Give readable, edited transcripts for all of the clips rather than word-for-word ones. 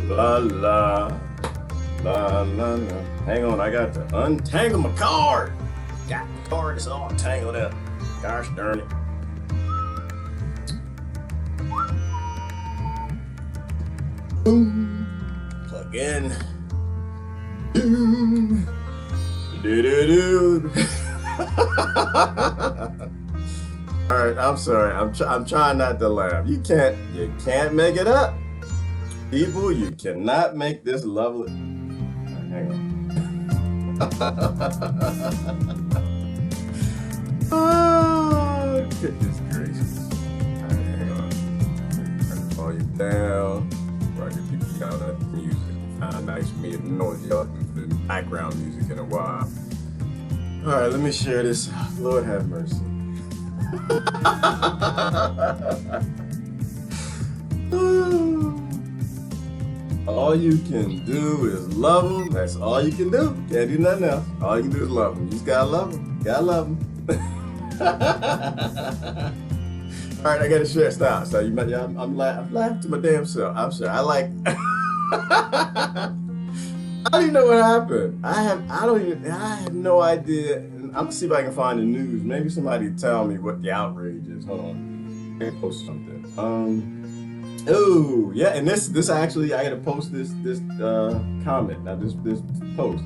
La la la la la. Hang on, I got to untangle my card. Got the card, it's all tangled up. Gosh darn it. Boom. Plug in. Doom. Do. All right, I'm sorry. I'm trying not to laugh. You can't make it up. People, you cannot make this lovely. Right, hang on. Oh, goodness gracious. All right, hang on. Turn the volume down. Where I get people down that music. Nice for me to know y'all can put in background music in a while. All right, let me share this. Lord have mercy. All you can do is love them. That's all you can do. Can't do nothing else. All you can do is love them. You just gotta love them. Gotta love them. All right, I gotta share. Stop. So I'm laughing to my damn self. I'm sorry. I don't even know what happened. I have no idea. I'm gonna see if I can find the news. Maybe somebody tell me what the outrage is. Hold on. Let me post something. Oh yeah, and this actually I gotta post this comment. Now this post.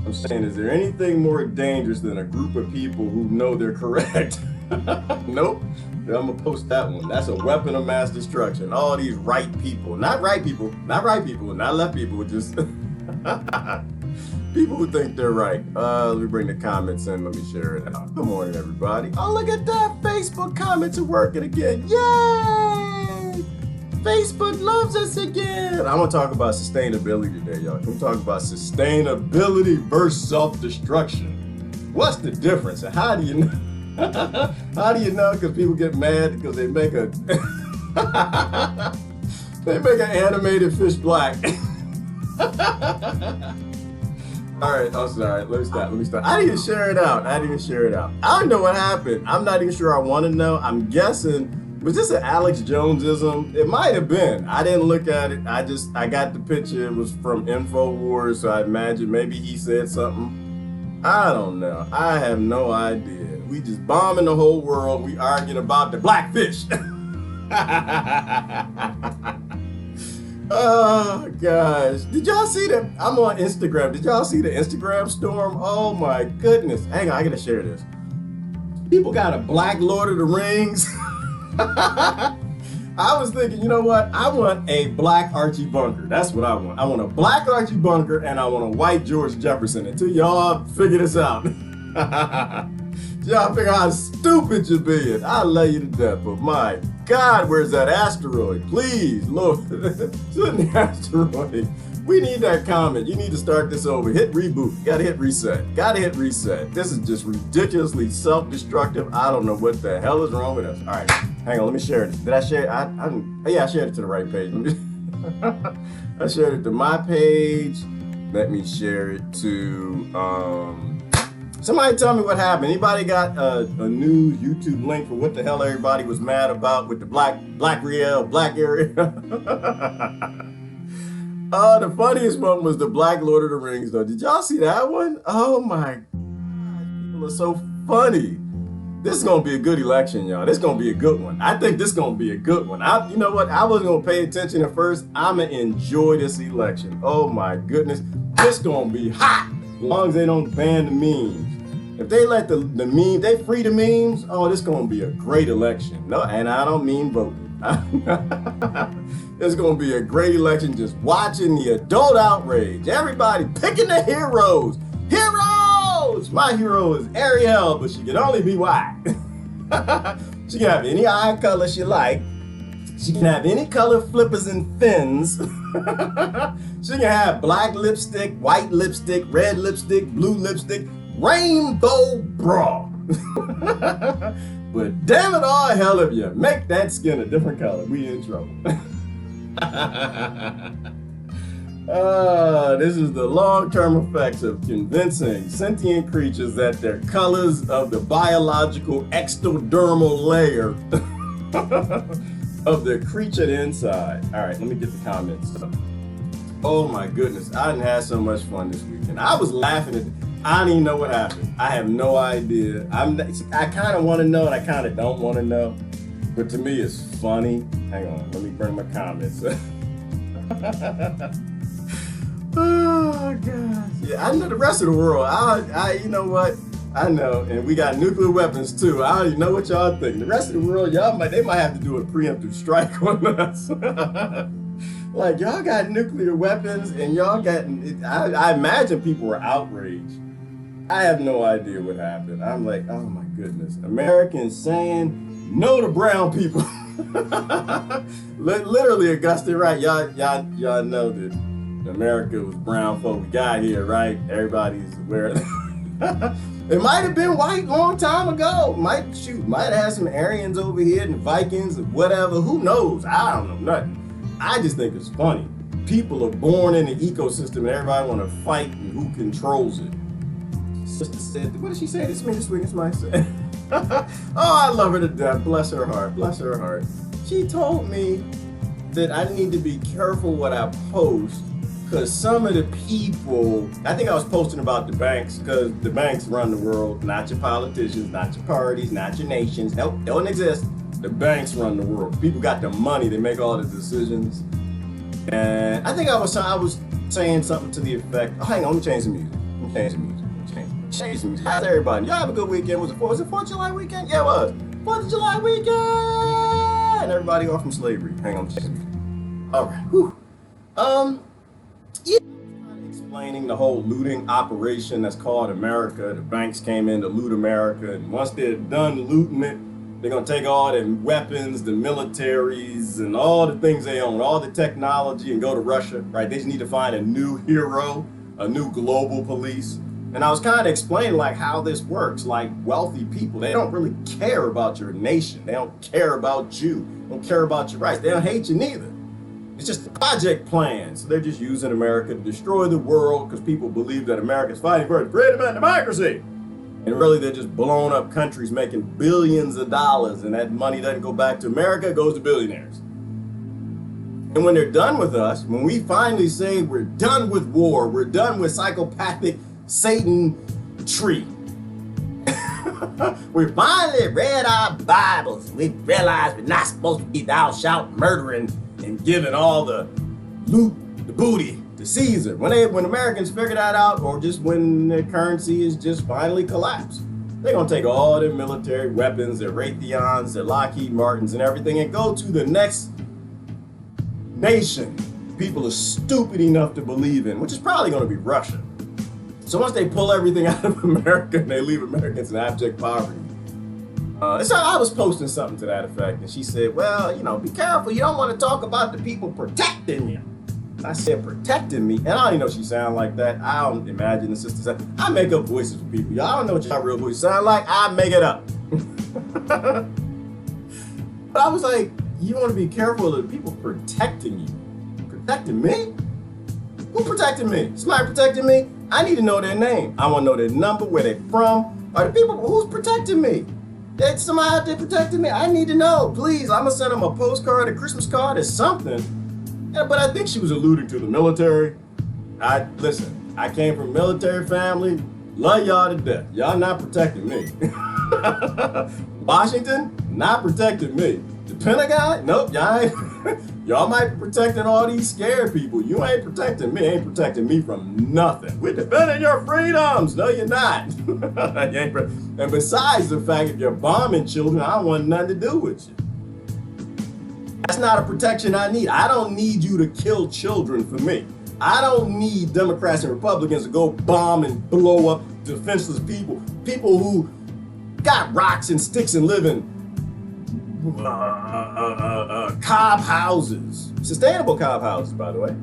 I'm saying, is there anything more dangerous than a group of people who know they're correct? Nope. I'm gonna post that one. That's a weapon of mass destruction. All these right people, not left people, just people who think they're right. Let me bring the comments in. Let me share it out. Good morning, everybody. Oh, look at that. Facebook comments are working again. Yay! Facebook loves us again. I'm gonna talk about sustainability today, y'all. I'm talking about sustainability versus self-destruction. What's the difference? And how do you know? How do you know? Because people get mad because they make an animated fish black. All right, I'm sorry. Let me stop. I didn't even share it out. I don't know what happened. I'm not even sure I want to know. I'm guessing, was this an Alex Jonesism? It might have been. I didn't look at it. I got the picture. It was from InfoWars, so I imagine maybe he said something. I don't know. I have no idea. We just bombing the whole world. We arguing about the blackfish. Oh gosh, did y'all see that? I'm on Instagram. Did y'all see the Instagram storm? Oh my goodness. Hang on, I gotta share this. People got a black Lord of the Rings. I was thinking, you know what? I want a black Archie Bunker. That's what I want. I want a black Archie Bunker and I want a white George Jefferson until y'all figure this out. Y'all figure out how stupid you're being. I love you to death, but my God, where's that asteroid? Please, Lord, send the asteroid. We need that comment. You need to start this over. Hit reboot. Gotta hit reset. This is just ridiculously self-destructive. I don't know what the hell is wrong with us. All right, hang on. Let me share it. Did I share it? Yeah, I shared it to the right page. I shared it to my page. Let me share it to somebody tell me what happened. Anybody got a new YouTube link for what the hell everybody was mad about with the black area? The funniest one was the Black Lord of the Rings, though. Did y'all see that one? Oh my God, people are so funny. This is gonna be a good election, y'all. This is gonna be a good one. I think this is gonna be a good one. You know what? I wasn't gonna pay attention at first. I'ma enjoy this election. Oh my goodness, this gonna be hot. As long as they don't ban the memes. If they let the meme, they free the memes, oh, this gonna be a great election. No, and I don't mean voting. It's gonna be a great election just watching the adult outrage. Everybody picking the heroes. Heroes! My hero is Ariel, but she can only be white. She can have any eye color she like. She can have any color flippers and fins. She can have black lipstick, white lipstick, red lipstick, blue lipstick, rainbow bra. But damn it all, hell, if you make that skin a different color, we in trouble. This is the long-term effects of convincing sentient creatures that their colors of the biological ectodermal layer of the creature inside. All right, let me get the comments. Oh my goodness, I done had so much fun this weekend. I was laughing at, I don't even know what happened. I have no idea. I kind of want to know and I kind of don't want to know. But to me, it's funny. Hang on, let me bring my comments up. Oh gosh. Yeah, I know the rest of the world. You know what? I know, and we got nuclear weapons too. I don't even know what y'all think. The rest of the world, they might have to do a preemptive strike on us. Like, y'all got nuclear weapons and y'all got, I imagine people were outraged. I have no idea what happened. I'm like, oh my goodness. Americans saying no to brown people. Literally, Augusta, right? Y'all know that America was brown folk. We got here, right? Everybody's aware. It might have been white a long time ago. Might have had some Aryans over here and Vikings or whatever. Who knows? I don't know nothing. I just think it's funny. People are born in an ecosystem and everybody want to fight and who controls it. Sister said, what did she say this week? It's my say. Oh, I love her to death. Bless her heart. Bless her heart. She told me that I need to be careful what I post because some of the people, I think I was posting about the banks because the banks run the world, not your politicians, not your parties, not your nations. Nope, don't exist. The banks run the world. People got the money. They make all the decisions. And I think I was saying something to the effect, oh, hang on, let me change the music. Change the music. How's everybody? Y'all have a good weekend. Was it 4th of July weekend? Yeah, it was. 4th of July weekend! And everybody off from slavery. Hang on, change the music. All right. Whew. Yeah. Explaining the whole looting operation that's called America. The banks came in to loot America. And once they're done looting it, they're going to take all the weapons, the militaries, and all the things they own, all the technology, and go to Russia, right? They just need to find a new hero, a new global police. And I was kind of explaining like how this works. Like wealthy people, they don't really care about your nation. They don't care about you. They don't care about your rights. They don't hate you neither. It's just a project plan. So they're just using America to destroy the world because people believe that America's fighting for freedom and democracy. And really, they're just blowing up countries making billions of dollars, and that money doesn't go back to America, it goes to billionaires. And when they're done with us, when we finally say we're done with war, we're done with psychopathic Satan tree, we finally read our Bibles. We realized we're not supposed to be thou shalt murdering and giving all the loot, the booty, to Caesar. When Americans figure that out, or just when their currency is just finally collapsed, they're gonna take all their military weapons, their Raytheons, their Lockheed Martins and everything and go to the next nation people are stupid enough to believe in, which is probably gonna be Russia. So once they pull everything out of America and they leave Americans in abject poverty. So I was posting something to that effect and she said, well, be careful. You don't want to talk about the people protecting you. I said, protecting me, and I don't even know if she sound like that. I don't imagine the sister sound. I make up voices for people. Y'all don't know what y'all real voices sound like. I make it up. But I was like, you want to be careful of the people protecting you. Protecting me? Who protecting me? Somebody protecting me? I need to know their name. I want to know their number, where they're from. Are the people who's protecting me? There's somebody out there protecting me. I need to know. Please, I'm going to send them a postcard, a Christmas card, or something. Yeah, but I think she was alluding to the military. Listen, I came from a military family. Love y'all to death. Y'all not protecting me. Washington, not protecting me. The Pentagon, nope, y'all might be protecting all these scared people. You ain't protecting me, ain't protecting me from nothing. We're defending your freedoms. No, you're not. And besides the fact, if you're bombing children, I don't want nothing to do with you. That's not a protection I need. I don't need you to kill children for me. I don't need Democrats and Republicans to go bomb and blow up defenseless people. People who got rocks and sticks and live in cob houses. Sustainable cob houses, by the way.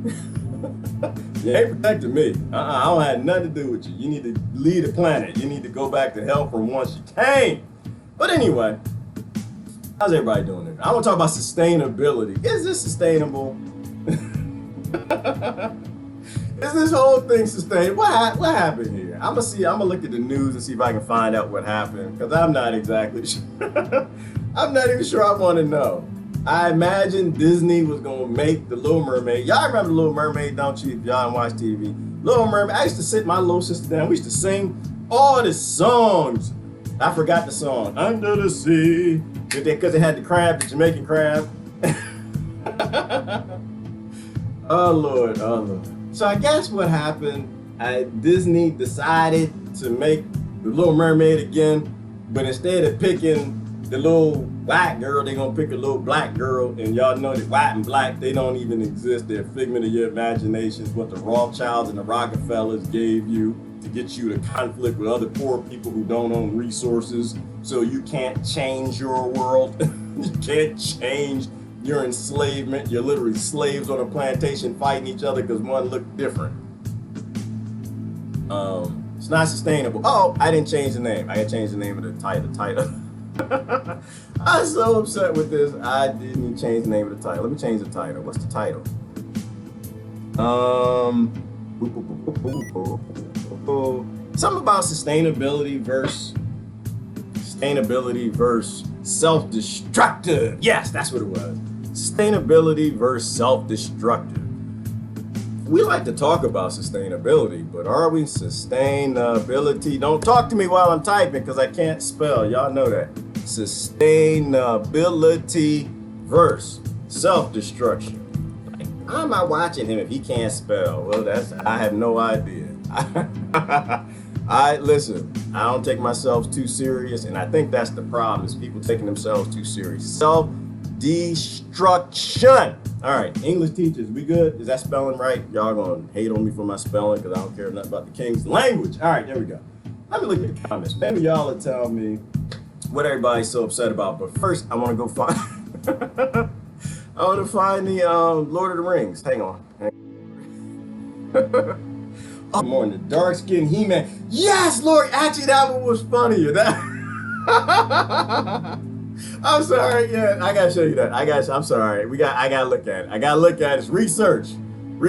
You ain't protecting me. I don't have nothing to do with you. You need to leave the planet. You need to go back to hell from whence you came. But anyway, how's everybody doing there? I want to talk about sustainability. Is this sustainable? Is this whole thing sustainable? What happened here? I'm gonna look at the news and see if I can find out what happened, because I'm not exactly sure. I'm not even sure I want to know. I imagine Disney was gonna make The Little Mermaid. Y'all remember The Little Mermaid, don't you? If y'all watch TV. Little Mermaid, I used to sit my little sister down. We used to sing all the songs. I forgot the song. Under the Sea. Because it had the crab, the Jamaican crab. Oh Lord, oh Lord. So I guess what happened, Disney decided to make The Little Mermaid again, but instead of picking the little black girl, they're gonna pick a little black girl, and y'all know that white and black, they don't even exist. They're a figment of your imaginations, what the Rothschilds and the Rockefellers gave you to get you to conflict with other poor people who don't own resources, so you can't change your world. You can't change your enslavement. You're literally slaves on a plantation fighting each other because one looked different. It's not sustainable. Oh, I didn't change the name. I gotta change the name of the title. I'm so upset with this. I didn't change the name of the title. Let me change the title. What's the title? Something about sustainability versus self-destructive. Yes, that's what it was. Sustainability versus self-destructive. We like to talk about sustainability, but are we sustainability? Don't talk to me while I'm typing because I can't spell. Y'all know that. Sustainability versus self-destruction. How am I watching him if he can't spell? Well, I have no idea. Listen, I don't take myself too serious, and I think that's the problem, is people taking themselves too serious. Self-destruction. All right, English teachers, we good? Is that spelling right? Y'all gonna hate on me for my spelling because I don't care nothing about the King's language. All right, there we go. Let me look at the comments. Maybe y'all will tell me what everybody's so upset about. But first, I want to go find. I want to find the Lord of the Rings. Hang on. Oh, more the dark-skinned He-Man. Yes, Lord. Actually, that one was funnier. I'm sorry. Yeah, I gotta show you that. I'm sorry. I gotta look at it. I gotta look at it. It's research. I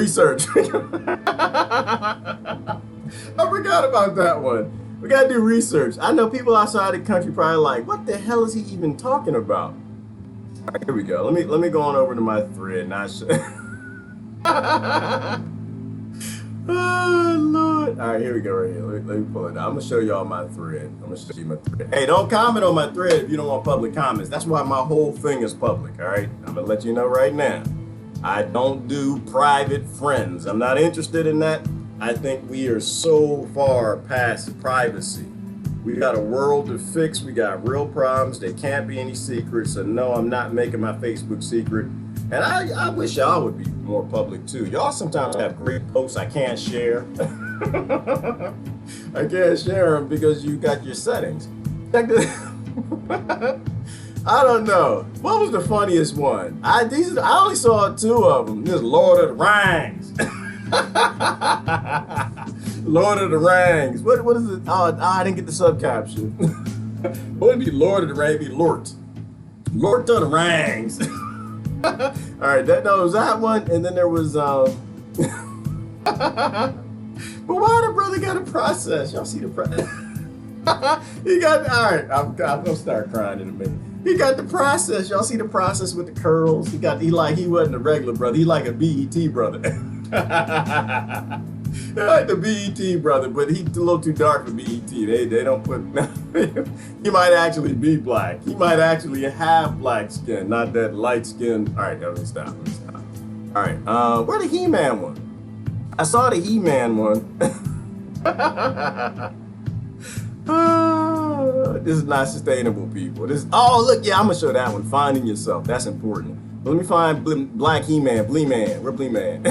forgot about that one. We gotta do research. I know people outside the country probably like, what the hell is he even talking about? All right, here we go. Let me go on over to my thread. Now oh Lord. All right, here we go right here. Let me pull it out. I'm gonna show y'all my thread. I'm gonna show you my thread. Hey, don't comment on my thread if you don't want public comments. That's why my whole thing is public, all right? I'm gonna let you know right now. I don't do private friends. I'm not interested in that. I think we are so far past privacy. We got a world to fix. We got real problems. There can't be any secrets. So no, I'm not making my Facebook secret. And I wish y'all would be more public too. Y'all sometimes have great posts I can't share. I can't share them because you got your settings. Check this. I don't know. What was the funniest one? I only saw 2 of them. This Lord of the Rings. Lord of the Rings. What is it? Oh, I didn't get the subcaption. What would it be? Lord of the Rings? It'd be Lord. Lord of the Rings. All right, that was that one, and then there was but why the brother got a process? Y'all see the process? He got all right. I'm gonna start crying in a minute. He got the process. Y'all see the process with the curls? He wasn't a regular brother. He like a BET brother. He like the BET brother, but he's a little too dark for BET. They don't put. He might actually be black. He might actually have black skin, not that light skin. All right, let me stop. All right, where the He-Man one? I saw the He-Man one. This is not sustainable, people. Oh, look, yeah, I'm gonna show that one. Finding yourself, that's important. But let me find Black He-Man, Blee Man. Where Blee Man?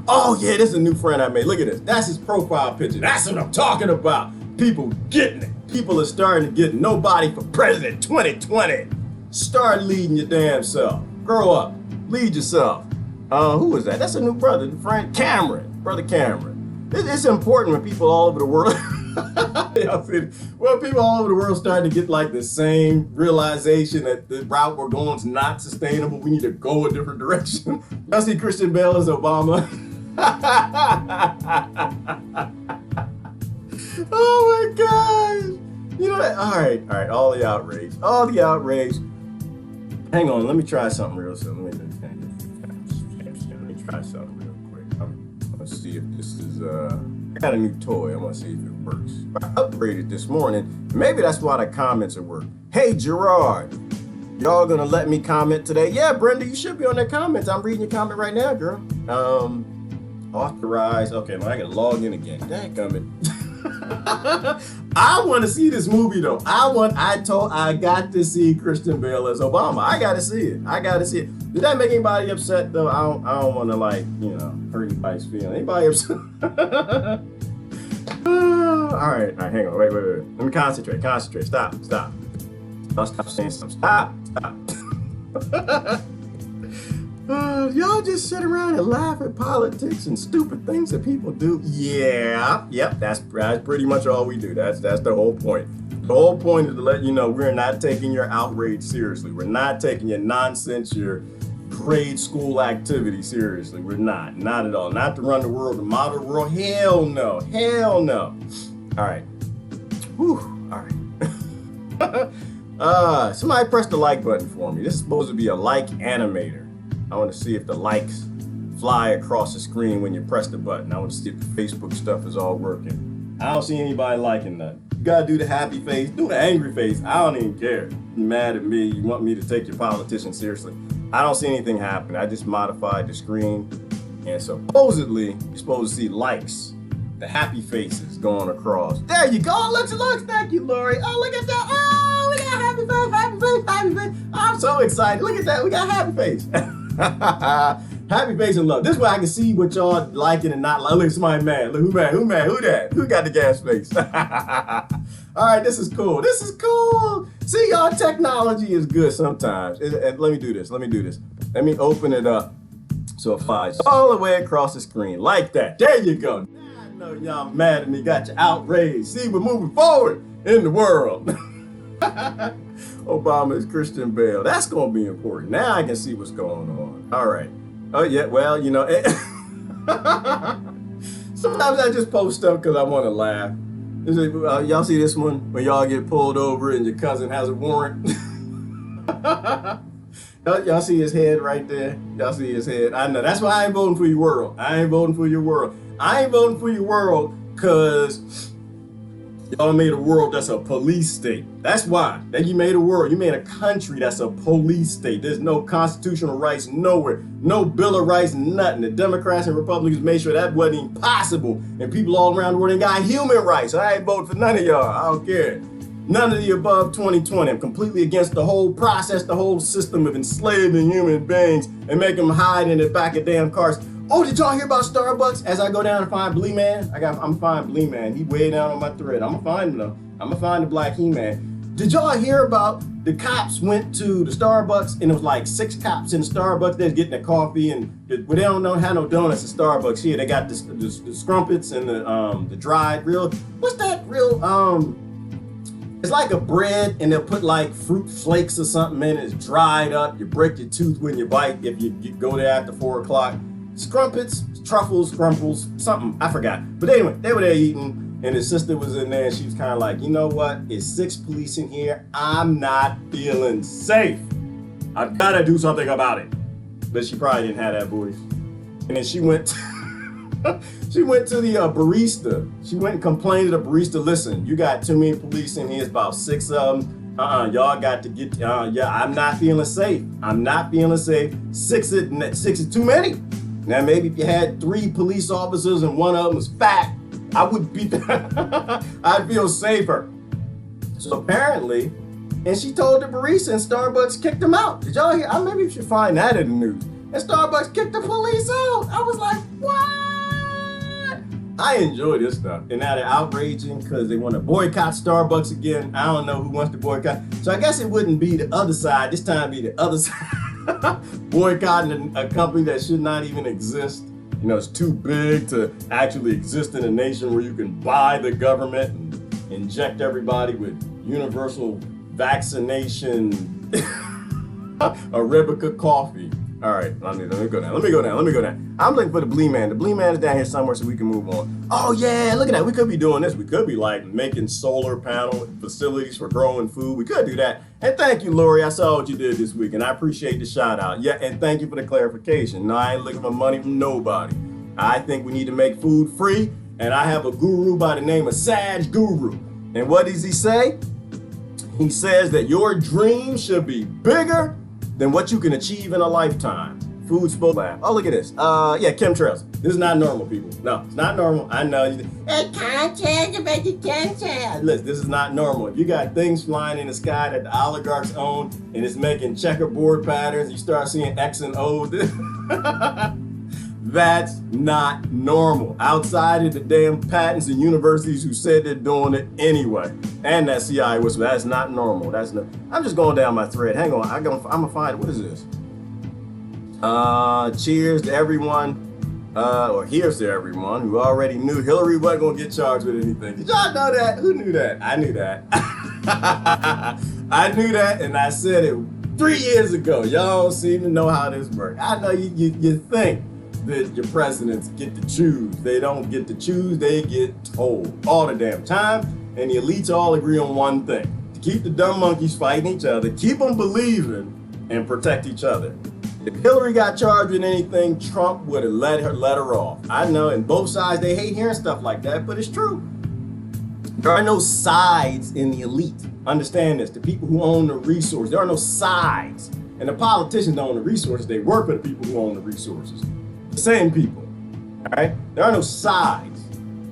Oh yeah, this is a new friend I made. Look at this. That's his profile picture. That's what I'm talking about. People getting it. People are starting to get Nobody for President 2020. Start leading your damn self. Grow up. Lead yourself. Who is that? That's a new brother, friend Cameron. Brother Cameron. It's important when people all over the world. Well, people all over the world starting to get like the same realization that the route we're going is not sustainable. We need to go a different direction. Y'all see Christian Bale as Obama? Oh my gosh. You know that? All right. All the outrage. Hang on, let me try something real soon. Let me try something real quick. Let's see if this is I got a new toy. I want to see if it works. I upgraded this morning. Maybe that's why the comments are working. Hey Gerard, y'all gonna let me comment today? Yeah, Brenda, you should be on that comments. I'm reading your comment right now, girl. Authorize. Okay, well, I gotta log in again. Dadgummit. I want to see this movie though. I got to see Christian Bale as Obama. I got to see it. Did that make anybody upset though? I don't want to hurt anybody's feelings. Anybody upset? All right, hang on. Wait. Let me concentrate. Stop. I'll stop saying something. Stop. Y'all just sit around and laugh at politics and stupid things that people do. Yeah, yep, that's pretty much all we do. That's the whole point. The whole point is to let you know we're not taking your outrage seriously. We're not taking your nonsense, your grade school activity seriously. We're not at all. Not to run the world, the model world. Hell no. All right. Whew. All right. Somebody press the like button for me. This is supposed to be a like animator. I want to see if the likes fly across the screen when you press the button. I want to see if the Facebook stuff is all working. I don't see anybody liking that. You gotta do the happy face, do the angry face. I don't even care. You're mad at me. You want me to take your politician seriously. I don't see anything happening. I just modified the screen. And supposedly, you're supposed to see likes, the happy faces going across. There you go. Looks. Thank you, Lori. Oh, look at that. Oh, we got happy face. I'm so excited. Look at that. We got happy face. Happy face and love. This way I can see what y'all liking and not liking. Look, somebody mad. Look, who mad? Who that? Who got the gas face? All right, this is cool. See, y'all, technology is good sometimes. Let me do this. Let me open it up so it flies all the way across the screen like that. There you go. I know y'all mad at me, got you outraged. See, we're moving forward in the world. Obama is Christian Bale. That's going to be important. Now I can see what's going on. All right. Oh, yeah. Well, sometimes I just post stuff because I want to laugh. Y'all see this one? When y'all get pulled over and your cousin has a warrant? Y'all see his head right there? Y'all see his head? I know. That's why I ain't voting for your world. I ain't voting for your world because y'all made a world that's a police state. That's why. That you made a world. You made a country that's a police state. There's no constitutional rights nowhere. No Bill of Rights, nothing. The Democrats and Republicans made sure that wasn't even possible. And people all around the world ain't got human rights. I ain't voting for none of y'all. I don't care. None of the above 2020. I'm completely against the whole process, the whole system of enslaving human beings and making them hide in the back of damn cars. Oh, did y'all hear about Starbucks? As I go down and find Blee Man, I'm find Blee Man. He way down on my thread. I'm gonna find him though. I'm gonna find the Black He-Man. Did y'all hear about the cops went to the Starbucks and it was like 6 cops in the Starbucks. They're getting a coffee and they don't have no donuts at Starbucks here. They got the scrumpets and the dried real. What's that real? It's like a bread and they'll put like fruit flakes or something in it. It's dried up. You break your tooth when you bite if you go there after 4 o'clock. Scrumpets, truffles, scrumples, something, I forgot. But anyway, they were there eating, and his sister was in there, and she was kind of like, you know what? It's 6 police in here. I'm not feeling safe. I've got to do something about it. But she probably didn't have that voice. And then she went to the barista. She went and complained to the barista, listen, you got too many police in here. It's about 6 of them. Y'all got to get, I'm not feeling safe. 6 is too many. Now, maybe if you had 3 police officers and one of them was fat, I would be, I'd feel safer. So apparently, and she told the barista and Starbucks kicked them out. Did y'all hear? Maybe you should find that in the news. And Starbucks kicked the police out. I was like, what? I enjoy this stuff. And now they're outraging because they want to boycott Starbucks again. I don't know who wants to boycott. So I guess it wouldn't be the other side. This time it'd be the other side. Boycotting a company that should not even exist. It's too big to actually exist in a nation where you can buy the government and inject everybody with universal vaccination Arabica coffee. All right, let me go down. Let me go down. I'm looking for the Blee Man. The Blee Man is down here somewhere, so we can move on. Oh yeah, look at that. We could be doing this. We could be like making solar panel facilities for growing food. We could do that. And thank you, Lori. I saw what you did this week, and I appreciate the shout out. Yeah, and thank you for the clarification. No, I ain't looking for money from nobody. I think we need to make food free, and I have a guru by the name of Saj Guru. And what does he say? He says that your dreams should be bigger than what you can achieve in a lifetime. Food spoke lab. Oh, look at this. Yeah, chemtrails. This is not normal, people. No, it's not normal. I know. It can't change about the chemtrails. Listen, this is not normal. If you got things flying in the sky that the oligarchs own and it's making checkerboard patterns, you start seeing X and O. That's not normal. Outside of the damn patents and universities who said they're doing it anyway. And that CIA whistle, that's not normal. That's not. I'm just going down my thread. Hang on, I'm gonna find it. What is this? Cheers to everyone, or here's to everyone who already knew Hillary wasn't gonna get charged with anything. Did y'all know that? Who knew that? I knew that. I knew that, and I said it 3 years ago. Y'all don't seem to know how this works. I know you think that your presidents get to choose. They don't get to choose, they get told all the damn time. And the elites all agree on one thing: to keep the dumb monkeys fighting each other, keep them believing, and protect each other. If Hillary got charged with anything, Trump would have let her off. I know, and both sides, they hate hearing stuff like that, but it's true. There are no sides in the elite. Understand this, the people who own the resources, there are no sides. And the politicians don't own the resources, they work for the people who own the resources. Same people, all right? There are no sides.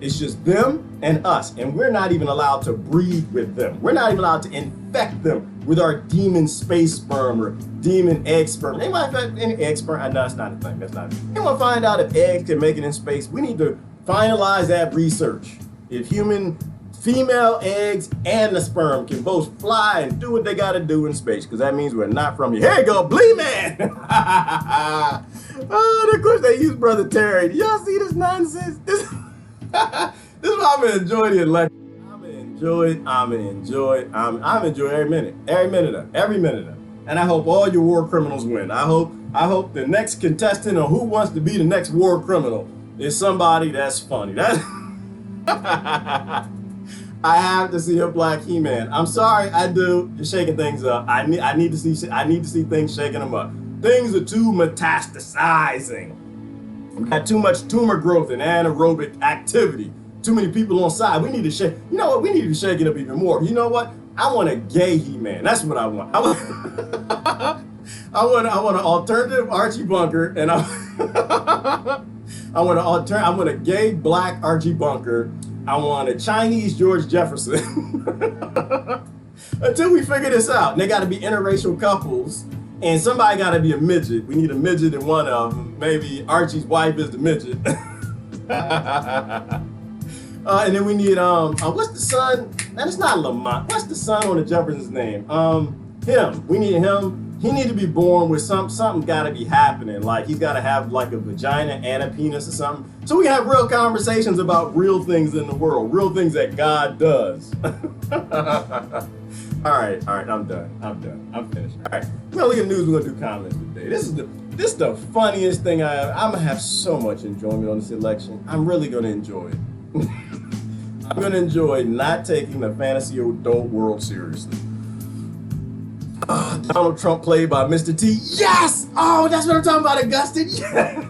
It's just them and us, and we're not even allowed to breed with them. We're not even allowed to infect them with our demon space sperm or demon egg sperm. Anybody infect any egg sperm? No, that's not a thing. That's not. Anyone find out if eggs can make it in space? We need to finalize that research. If human female eggs and the sperm can both fly and do what they got to do in space, because that means we're not from here. Here you go, Blee Man. Oh, of course they use Brother Terry. Do y'all see this nonsense? This is why I'm gonna enjoy the election. I'm gonna enjoy it. I'm enjoying every minute of it. And I hope all your war criminals win. I hope the next contestant on Who Wants to Be the Next War Criminal is somebody that's funny. That's I have to see a black He-Man. I'm sorry, I do. You're shaking things up. I need to see things shaking them up. Things are too metastasizing. We got too much tumor growth and anaerobic activity. Too many people on side. We need to shake. You know what? We need to be shaking up even more. You know what? I want a gay He-Man. That's what I want. I want an alternative Archie Bunker, and I want a gay black Archie Bunker. I want a Chinese George Jefferson. Until we figure this out. And they got to be interracial couples. And somebody got to be a midget. We need a midget in one of them. Maybe Archie's wife is the midget. And then we need, what's the son? That is not Lamont. What's the son on the Jefferson's name? Him. We need him. He need to be born with something got to be happening. Like he's got to have like a vagina and a penis or something. So we can have real conversations about real things in the world. Real things that God does. All right, I'm done. I'm finished. All right, we're gonna look at news. We're gonna do comments today. This is the funniest thing I'm gonna have so much enjoyment on this election. I'm really gonna enjoy it. I'm gonna enjoy not taking the fantasy adult world seriously. Donald Trump played by Mr. T. Yes! Oh, that's what I'm talking about, Augustine. Yes!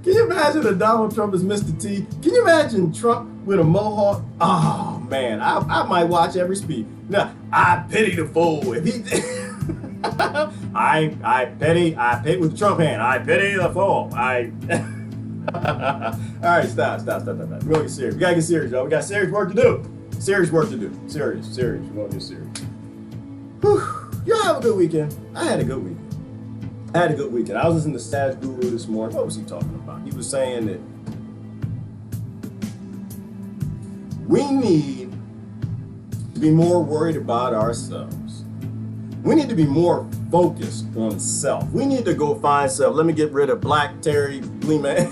Can you imagine that Donald Trump is Mr. T? Can you imagine Trump with a mohawk? Oh man, I might watch every speech. Now, I pity the fool. If he I pity with the Trump hand. I pity the fool. All right, stop. We're gonna get serious. We gotta get serious, y'all. We got serious work to do. Serious. We're gonna get serious. Whew. Y'all have a good weekend. I had a good weekend. I was listening to Saj Guru this morning. What was he talking about? He was saying that we need to be more worried about ourselves. We need to be more focused on self. We need to go find self. Let me get rid of Black Terry Blee Man.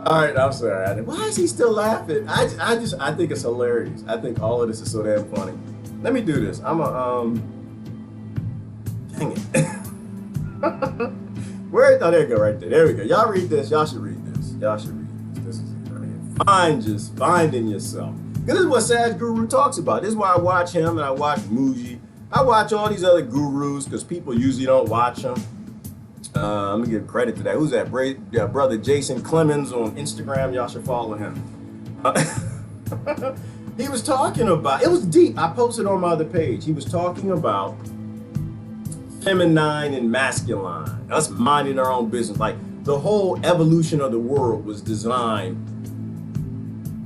All right, I'm sorry. Why is he still laughing? I think it's hilarious. I think all of this is so damn funny. Let me do this. Dang it. Where? Oh, there you go, right there. There we go. Y'all read this. Y'all should read this. Y'all should read this. This is it right here. Just finding yourself. This is what Saj Guru talks about. This is why I watch him and I watch Muji. I watch all these other gurus because people usually don't watch them. Let me give credit to that. Who's that? Brother Jason Clemens on Instagram. Y'all should follow him. He was talking about, it was deep. I posted on my other page. He was talking about feminine and masculine, us minding our own business. Like the whole evolution of the world was designed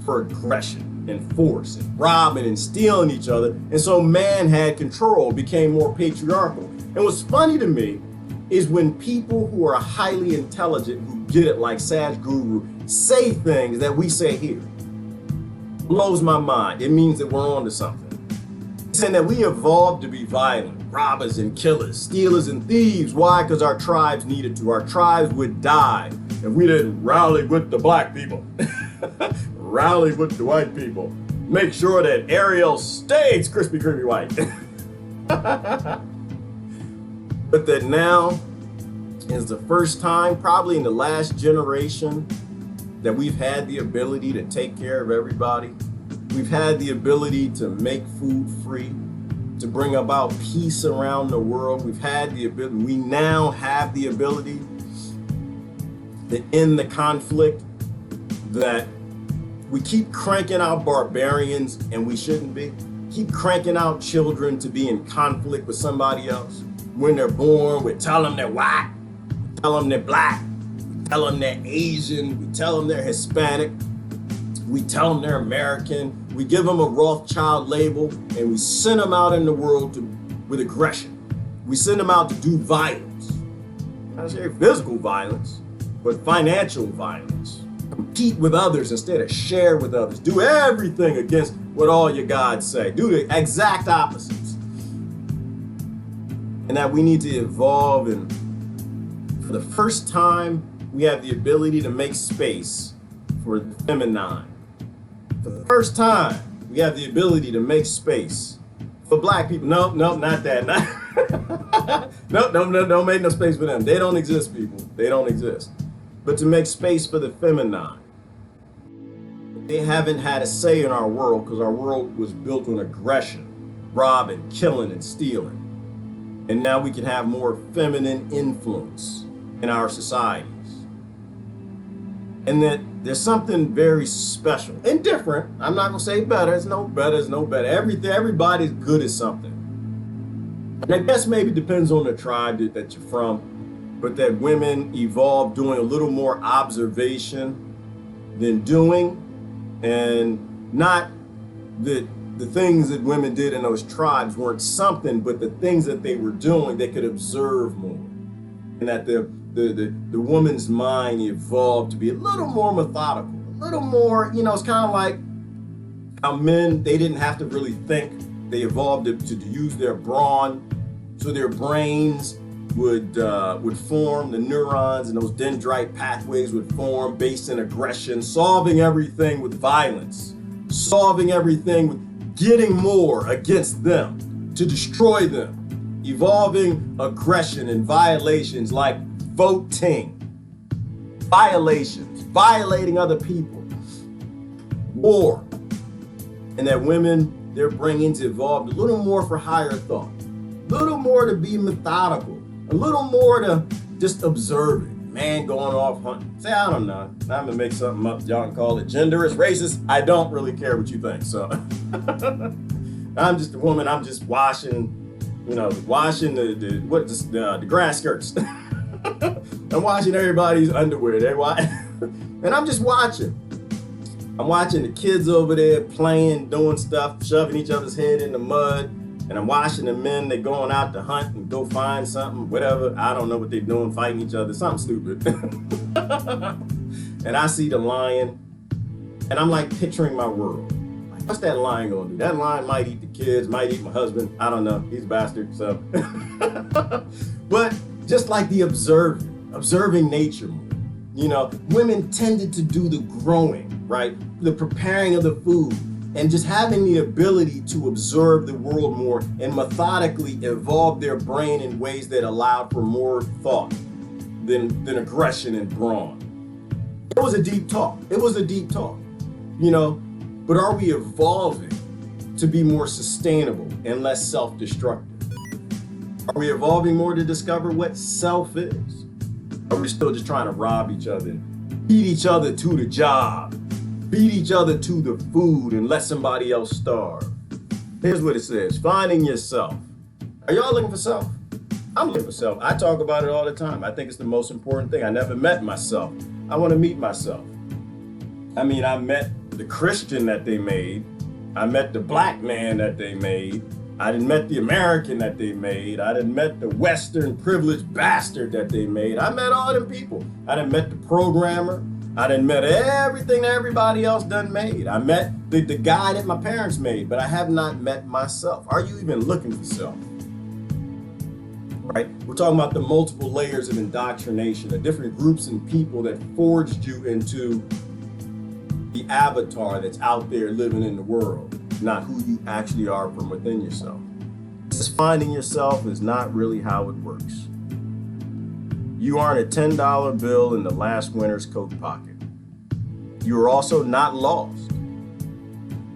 for aggression and force and robbing and stealing each other. And so man had control, became more patriarchal. And what's funny to me is when people who are highly intelligent, who get it like Saj Guru, say things that we say here. Blows my mind. It means that we're on to something. Saying that we evolved to be violent, robbers and killers, stealers and thieves. Why? Because our tribes needed to. Our tribes would die if we didn't rally with the black people. Rally with the white people. Make sure that Ariel stays Krispy Kreme white. But that now is the first time, probably in the last generation, that we've had the ability to take care of everybody. We've had the ability to make food free, to bring about peace around the world. We've had the ability, we now have the ability to end the conflict that we keep cranking out barbarians and we shouldn't be. Keep cranking out children to be in conflict with somebody else. When they're born, we tell them they're white, we tell them they're black, we tell them they're Asian, we tell them they're Hispanic, we tell them they're American, we give them a Rothschild label, and we send them out in the world with aggression. We send them out to do violence. Not necessarily physical violence, but financial violence. Compete with others instead of share with others. Do everything against what all your gods say. Do the exact opposites. And that we need to evolve, and for the first time, we have the ability to make space for the feminine. For the first time, we have the ability to make space for black people. No, not that. No, don't make no space for them. They don't exist, people. They don't exist. But to make space for the feminine. They haven't had a say in our world because our world was built on aggression, robbing, killing, and stealing. And now we can have more feminine influence in our societies. And that there's something very special and different. I'm not gonna say better, it's no better. Everybody's good at something. And I guess maybe it depends on the tribe that you're from, but that women evolved doing a little more observation than doing, and not that the things that women did in those tribes weren't something, but the things that they were doing, they could observe more. And that the woman's mind evolved to be a little more methodical, a little more, it's kind of like how men, they didn't have to really think. They evolved to use their brawn, so their brains would form, the neurons and those dendrite pathways would form based in aggression, solving everything with violence, solving everything with getting more against them, to destroy them, evolving aggression and violations like voting, violations, violating other people, war, and that women, their brains evolved a little more for higher thought, a little more to be methodical, a little more to just observe it. Man going off hunting. Say, I don't know. I'm gonna make something up. Y'all can call it genderist, racist. I don't really care what you think. So I'm just a woman. I'm just washing, the grass skirts. I'm washing everybody's underwear. And I'm just watching. I'm watching the kids over there playing, doing stuff, shoving each other's head in the mud. And I'm watching the men, they're going out to hunt and go find something, whatever. I don't know what they're doing, fighting each other, something stupid. And I see the lion, and I'm like picturing my world. Like, what's that lion gonna do? That lion might eat the kids, might eat my husband. I don't know, he's a bastard, so. But just like the observing nature more. Women tended to do the growing, right? The preparing of the food. and just having the ability to observe the world more and methodically evolve their brain in ways that allowed for more thought than aggression and brawn. It was a deep talk. It was a deep talk, you know, but are we evolving to be more sustainable and less self-destructive? Are we evolving more to discover what self is? Are we still just trying to rob each other, beat each other to the job, beat each other to the food and let somebody else starve? Here's what it says, finding yourself. Are y'all looking for self? I'm looking for self. I talk about it all the time. I think it's the most important thing. I never met myself. I want to meet myself. I mean, I met the Christian that they made. I met the black man that they made. I didn't met the American that they made. I didn't met the Western privileged bastard that they made. I met all them people. I didn't met the programmer. I didn't met everything that everybody else done made. I met the guy that my parents made, but I have not met myself. Are you even looking for self? Right? We're talking about the multiple layers of indoctrination, the different groups and people that forged you into the avatar that's out there living in the world, not who you actually are from within yourself. Just finding yourself is not really how it works. You aren't a $10 bill in the last winter's coat pocket. You are also not lost.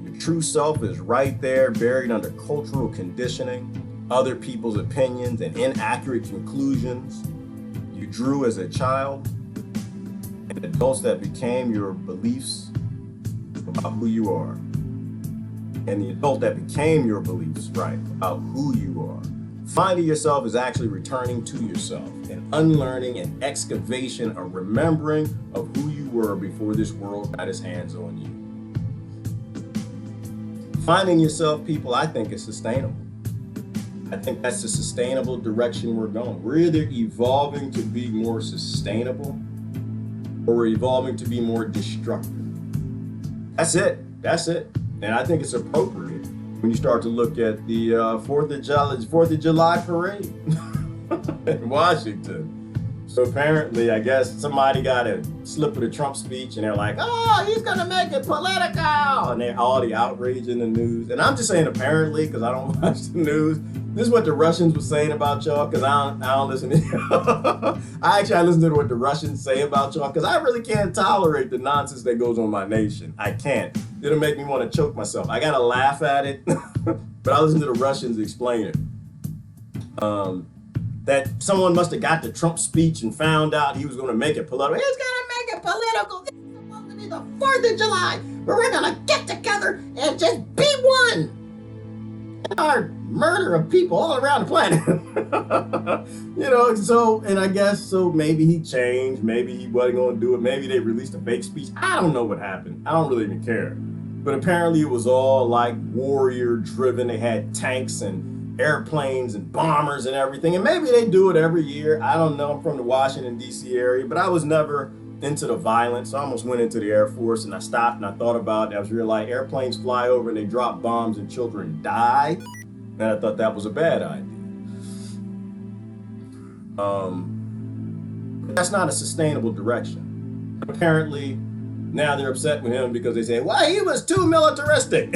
Your true self is right there, buried under cultural conditioning, other people's opinions, and inaccurate conclusions you drew as a child, and adults that became your beliefs about who you are. And the adult that became your beliefs, right, about who you are. Finding yourself is actually returning to yourself, and unlearning and excavation, a remembering of who you were before this world got its hands on you. Finding yourself, people, I think is sustainable. I think that's the sustainable direction we're going. We're either evolving to be more sustainable or we're evolving to be more destructive. That's it. That's it. And I think it's appropriate when you start to look at the 4th of July parade in Washington. So apparently, I guess somebody got a slip of the Trump speech and they're like, oh, he's gonna make it political. And they're all the outrage in the news. And I'm just saying apparently, because I don't watch the news. This is what the Russians were saying about y'all, because I don't listen to I listen to what the Russians say about y'all, because I really can't tolerate the nonsense that goes on in my nation. I can't. It'll make me want to choke myself. I gotta laugh at it, but I listen to the Russians explain it. That someone must have got the Trump speech and found out he was going to make it political. He's going to make it political. This is supposed to be the 4th of July, where we're going to get together and just be one. Our murder of people all around the planet. You know, so, and I guess, so maybe he changed. Maybe he wasn't going to do it. Maybe they released a fake speech. I don't know what happened. I don't really even care. But apparently it was all like warrior driven. They had tanks and airplanes and bombers and everything, and maybe they do it every year. I don't know. I'm from the Washington D.C. area, but I was never into the violence. I almost went into the Air Force, and I stopped and I thought about it. I was realizing airplanes fly over and they drop bombs and children die, and I thought that was a bad idea. But that's not a sustainable direction. Apparently now they're upset with him because they say, well, he was too militaristic.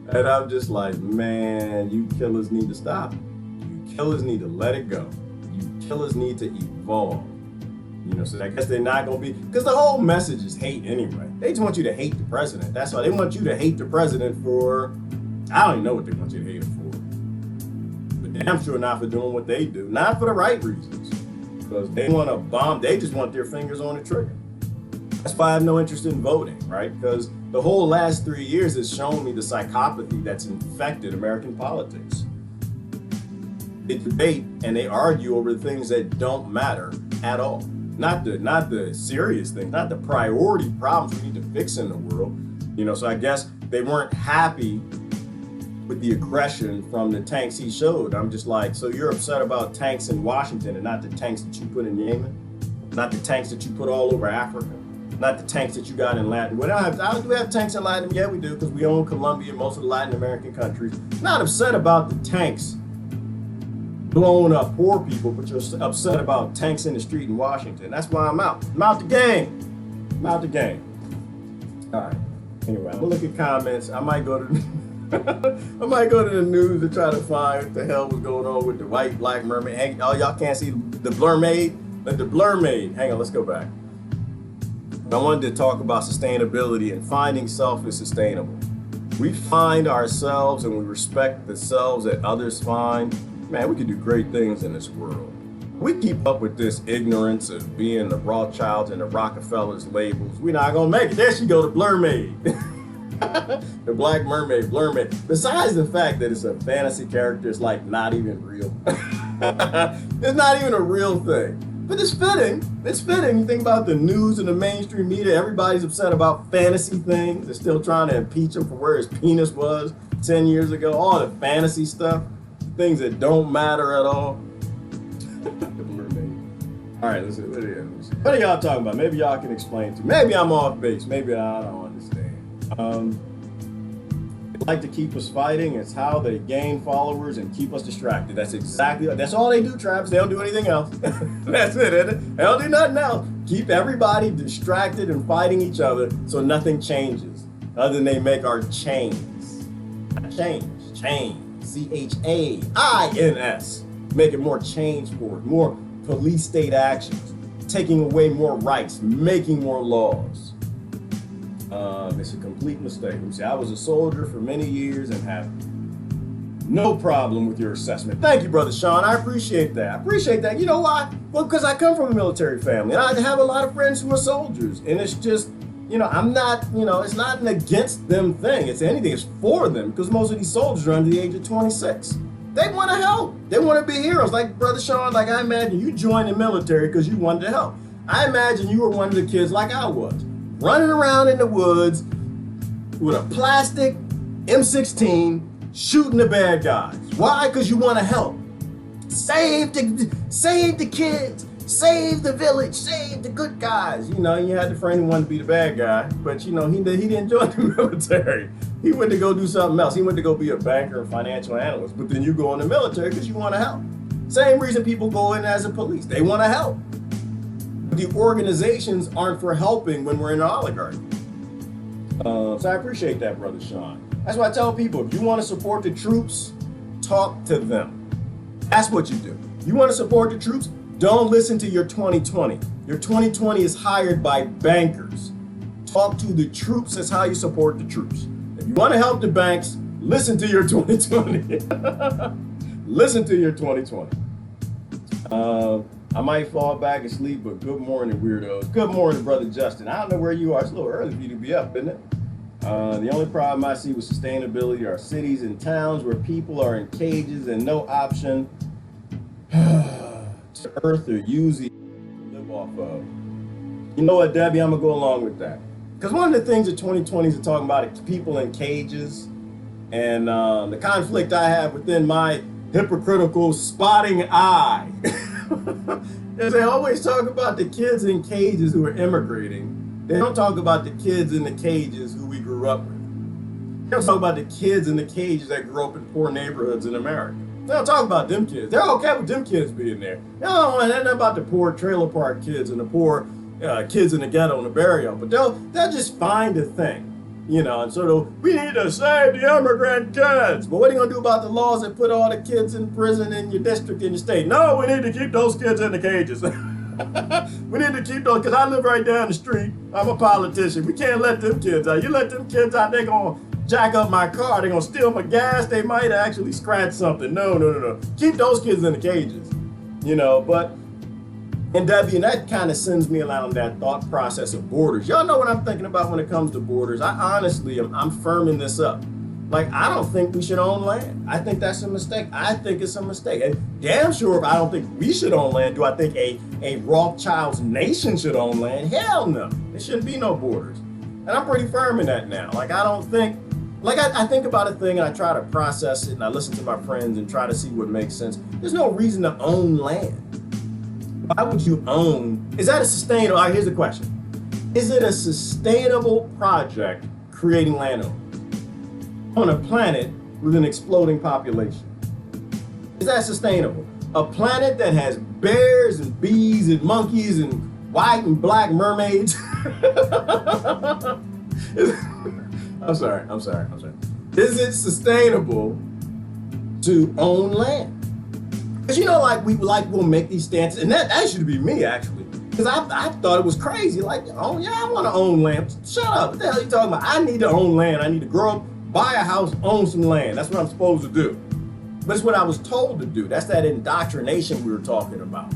And I'm just like, man, you killers need to stop. You killers need to let it go. You killers need to evolve. You know, so I guess they're not going to be, because the whole message is hate anyway. They just want you to hate the president. That's why they want you to hate the president for, I don't even know what they want you to hate him for. But damn sure not for doing what they do. Not for the right reasons. Because they want to bomb, they just want their fingers on the trigger. That's why I have no interest in voting, right? Because the whole last 3 years has shown me the psychopathy that's infected American politics. They debate and they argue over things that don't matter at all. Not the serious things, not the priority problems we need to fix in the world. You know, so I guess they weren't happy with the aggression from the tanks he showed. I'm just like, so you're upset about tanks in Washington and not the tanks that you put in Yemen? Not the tanks that you put all over Africa? Not the tanks that you got in Latin. We do have tanks in Latin. Yeah, we do, because we own Colombia and most of the Latin American countries. Not upset about the tanks blowing up poor people, but you're upset about tanks in the street in Washington. That's why I'm out. I'm out the game. I'm out the game. All right. Anyway, I'm gonna look at comments. I might go to I might go to the news to try to find what the hell was going on with the white black mermaid. Hey, oh, y'all can't see the blur maid? The blur maid. Hang on, let's go back. I wanted to talk about sustainability, and finding self is sustainable. We find ourselves and we respect the selves that others find. Man, we can do great things in this world. We keep up with this ignorance of being the Rothschilds and the Rockefellers labels. We're not gonna make it. There she go, the blur maid. The black mermaid, blur maid. Besides the fact that it's a fantasy character, it's like not even real. It's not even a real thing. But it's fitting. It's fitting. You think about the news and the mainstream media, everybody's upset about fantasy things. They're still trying to impeach him for where his penis was 10 years ago. All the fantasy stuff, things that don't matter at all. All right, let's see. What are y'all talking about? Maybe y'all can explain to me. Maybe I'm off base. Maybe I don't understand. They like to keep us fighting. It's how they gain followers and keep us distracted. That's all they do, Travis. They don't do anything else. That's it, isn't it? They don't do nothing else. Keep everybody distracted and fighting each other so nothing changes. Other than they make our chains. Change. CHAINS. Make it more change forward, more police state actions, taking away more rights, making more laws. It's a complete mistake. Let me see. I was a soldier for many years and have no problem with your assessment. Thank you, Brother Sean. I appreciate that. You know why? Well, because I come from a military family and I have a lot of friends who are soldiers. And it's just, I'm not, it's not an against them thing. It's anything. It's for them, because most of these soldiers are under the age of 26. They want to help. They want to be heroes. Like Brother Sean, like I imagine you joined the military because you wanted to help. I imagine you were one of the kids like I was, running around in the woods with a plastic M16, shooting the bad guys. Why? Because you want to help. Save the kids, save the village, save the good guys. You had the friend who wanted to be the bad guy, but he didn't join the military. He went to go do something else. He went to go be a banker or financial analyst. But then you go in the military because you want to help. Same reason people go in as a police. They want to help. But the organizations aren't for helping when we're in an oligarchy. So I appreciate that, Brother Sean. That's why I tell people, if you want to support the troops, talk to them. That's what you do. You want to support the troops? Don't listen to your 2020. Your 2020 is hired by bankers. Talk to the troops. That's how you support the troops. If you want to help the banks, listen to your 2020. Listen to your 2020. I might fall back asleep, but good morning, weirdos. Good morning, Brother Justin. I don't know where you are. It's a little early for you to be up, isn't it? The only problem I see with sustainability are cities and towns where people are in cages and no option to earth or use it to live off of. You know what, Debbie? I'm going to go along with that. Because one of the things that 2020s are talking about is people in cages, and the conflict I have within my hypocritical spotting eye. They always talk about the kids in cages who are immigrating. They don't talk about the kids in the cages who we grew up with. They don't talk about the kids in the cages that grew up in poor neighborhoods in America. They don't talk about them kids. They're okay with them kids being there. They don't want nothing about the poor trailer park kids and the poor kids in the ghetto and the barrio. But they'll just find a thing. And sort of, we need to save the immigrant kids. But what are you going to do about the laws that put all the kids in prison in your district, in your state? No, we need to keep those kids in the cages. We need to keep those, because I live right down the street. I'm a politician. We can't let them kids out. You let them kids out, they're going to jack up my car. They're going to steal my gas. They might actually scratch something. No. Keep those kids in the cages. But... And Debbie, and that kind of sends me along that thought process of borders. Y'all know what I'm thinking about when it comes to borders. I honestly, I'm firming this up. Like, I don't think we should own land. I think that's a mistake. I think it's a mistake. And damn sure if I don't think we should own land, do I think a Rothschild's nation should own land? Hell no. There shouldn't be no borders. And I'm pretty firm in that now. Like, I don't think, like I think about a thing and I try to process it and I listen to my friends and try to see what makes sense. There's no reason to own land. Why would you own? Is that a sustainable? All right, here's the question. Is it a sustainable project creating land on a planet with an exploding population? Is that sustainable? A planet that has bears and bees and monkeys and white and black mermaids I'm sorry. Is it sustainable to own land? Because like we'll make these stances, and that should be me actually. Because I thought it was crazy. Like, oh yeah, I want to own land. Shut up. What the hell are you talking about? I need to own land. I need to grow up, buy a house, own some land. That's what I'm supposed to do. But it's what I was told to do. That's that indoctrination we were talking about.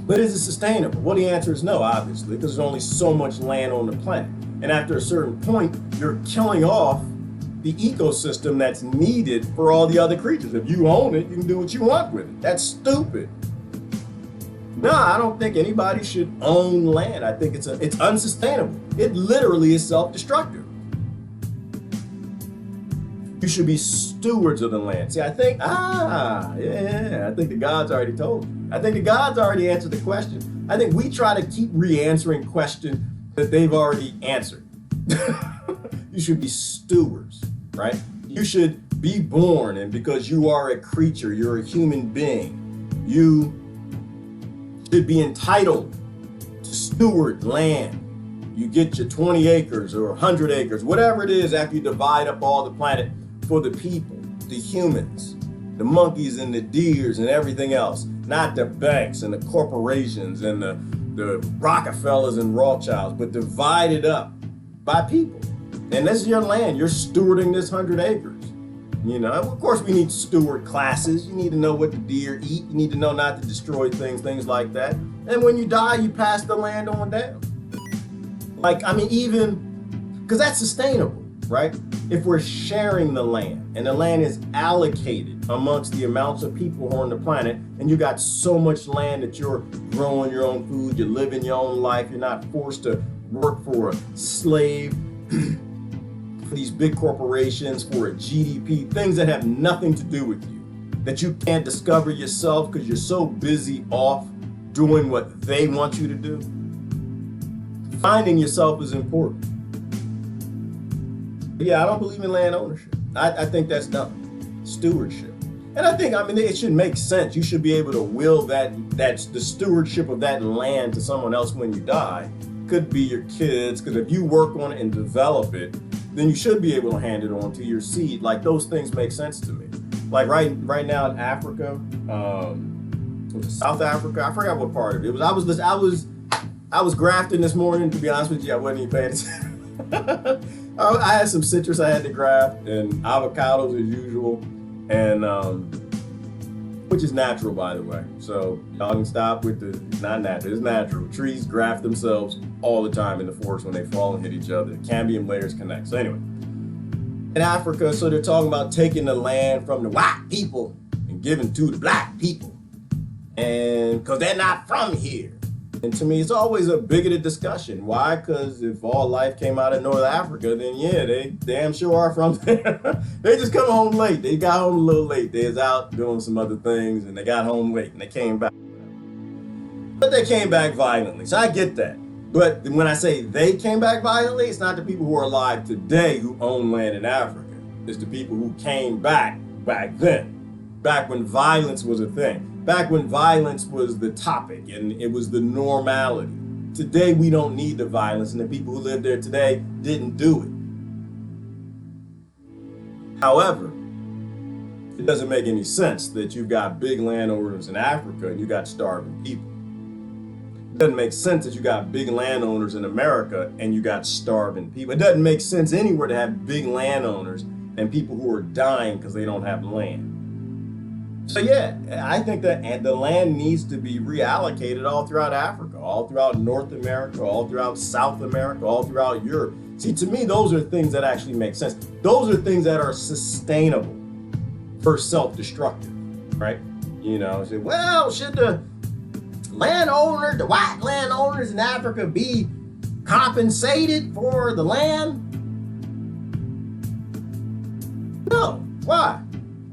But is it sustainable? Well, the answer is no, obviously, because there's only so much land on the planet. And after a certain point, you're killing off the ecosystem that's needed for all the other creatures. If you own it, you can do what you want with it. That's stupid. No, I don't think anybody should own land. I think it's unsustainable. It literally is self-destructive. You should be stewards of the land. See, I think the gods already told you. I think the gods already answered the question. I think we try to keep re-answering questions that they've already answered. You should be stewards, right? You should be born, and because you are a creature, you're a human being, you should be entitled to steward land. You get your 20 acres or 100 acres, whatever it is, after you divide up all the planet for the people, the humans, the monkeys and the deers and everything else, not the banks and the corporations and the Rockefellers and Rothschilds, but divide it up by people. And this is your land. You're stewarding this 100 acres. Of course, we need steward classes. You need to know what the deer eat. You need to know not to destroy things like that. And when you die, you pass the land on down. Even, because that's sustainable, right? If we're sharing the land and the land is allocated amongst the amounts of people who are on the planet, and you got so much land that you're growing your own food, you're living your own life, you're not forced to work for a slave, for these big corporations, for a GDP, things that have nothing to do with you, that you can't discover yourself because you're so busy off doing what they want you to do. Finding yourself is important. But yeah, I don't believe in land ownership. I think that's dumb. Stewardship. And I think, it should make sense. You should be able to will that's the stewardship of that land to someone else when you die. Could be your kids, because if you work on it and develop it, then you should be able to hand it on to your seed. Like, those things make sense to me. Like right now in Africa, was it South Africa? I forgot what part of it was. I was grafting this morning, to be honest with you. I wasn't even paying attention. I had some citrus I had to graft, and avocados as usual, and which is natural, by the way. So y'all can stop with not natural, it's natural. Trees graft themselves all the time in the forest when they fall and hit each other. The cambium layers connect. So anyway, in Africa, so they're talking about taking the land from the white people and giving to the black people, and because they're not from here. And to me, it's always a bigoted discussion. Why? Because if all life came out of North Africa, then yeah, they damn sure are from there. They just come home late. They got home a little late. They was out doing some other things, and they got home late, and they came back. But they came back violently, so I get that. But when I say they came back violently, it's not the people who are alive today who own land in Africa. It's the people who came back then, back when violence was a thing. Back when violence was the topic and it was the normality. Today, we don't need the violence, and the people who live there today didn't do it. However, it doesn't make any sense that you've got big landowners in Africa and you got starving people. It doesn't make sense that you got big landowners in America and you got starving people. It doesn't make sense anywhere to have big landowners and people who are dying because they don't have land. So yeah, I think that the land needs to be reallocated all throughout Africa, all throughout North America, all throughout South America, all throughout Europe. See, to me, those are things that actually make sense. Those are things that are sustainable versus self-destructive, right? Say, well, should the the white landowners in Africa be compensated for the land? No. Why?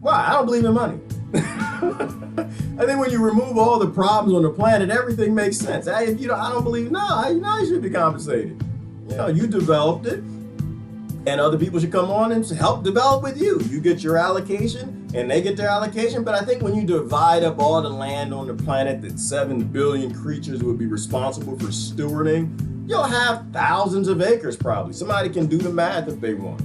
I don't believe in money. I think when you remove all the problems on the planet, everything makes sense. I don't believe, you should be compensated. You developed it, and other people should come on and help develop with you. You get your allocation, and they get their allocation. But I think when you divide up all the land on the planet that 7 billion creatures would be responsible for stewarding, you'll have thousands of acres probably. Somebody can do the math if they want.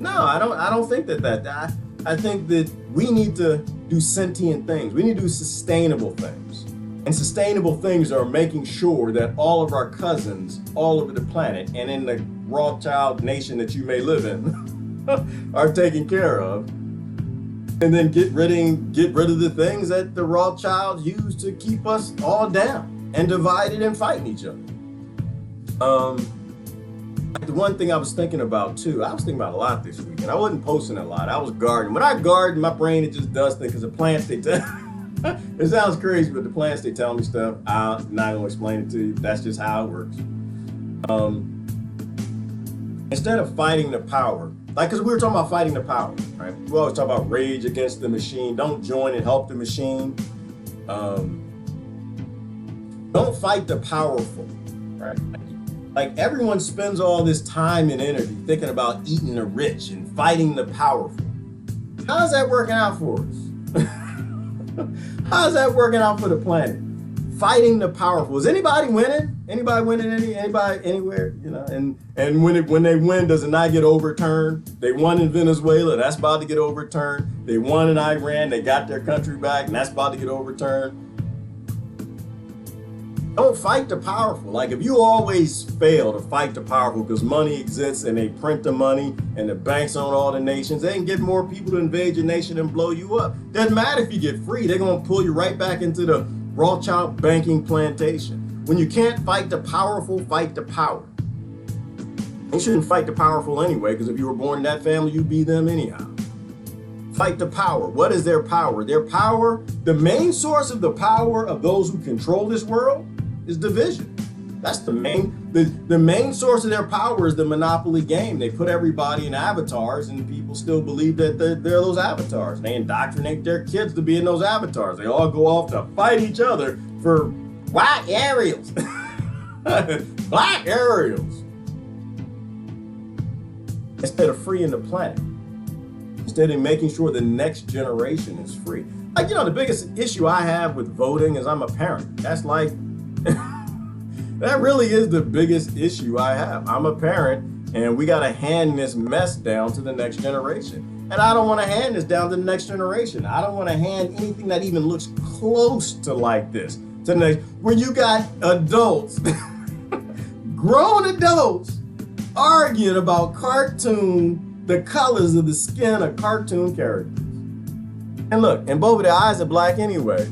No, I don't think that. I think that we need to do sentient things. We need to do sustainable things. And sustainable things are making sure that all of our cousins all over the planet and in the Rothschild nation that you may live in are taken care of. And then get rid of the things that the Rothschilds used to keep us all down and divided and fighting each other. The one thing I was thinking about too, I was thinking about a lot this week, and I wasn't posting a lot. I was gardening. When I garden, my brain, it just does things, because the plants, they tell it sounds crazy, but the plants, they tell me stuff. I'm not gonna explain it to you. That's just how it works. Instead of fighting the power, like, because we were talking about fighting the power, right? We always talk about rage against the machine. Don't join and help the machine. Don't fight the powerful, right? Like, everyone spends all this time and energy thinking about eating the rich and fighting the powerful. How's that working out for us? How's that working out for the planet? Fighting the powerful. Is anybody winning? Anybody winning anybody anywhere? You know, and when they win, does it not get overturned? They won in Venezuela, that's about to get overturned. They won in Iran, they got their country back, and that's about to get overturned. Don't fight the powerful. Like, if you always fail to fight the powerful because money exists and they print the money and the banks own all the nations, they can get more people to invade your nation and blow you up. Doesn't matter if you get free, they're going to pull you right back into the Rothschild banking plantation. When you can't fight the powerful, fight the power. You shouldn't fight the powerful anyway, because if you were born in that family, you'd be them anyhow. Fight the power. What is their power? Their power, the main source of the power of those who control this world is division. That's the main source of their power is the monopoly game. They put everybody in avatars, and people still believe that they're those avatars. They indoctrinate their kids to be in those avatars. They all go off to fight each other for white aerials. Black aerials. Instead of freeing the planet. Instead of making sure the next generation is free. Like, you know, the biggest issue I have with voting is I'm a parent. That's like, that really is the biggest issue I have. I'm a parent, and we got to hand this mess down to the next generation. And I don't want to hand this down to the next generation. I don't want to hand anything that even looks close to like this to the next, where you got adults, grown adults, arguing about the colors of the skin of cartoon characters. And look, and both of their eyes are black anyway.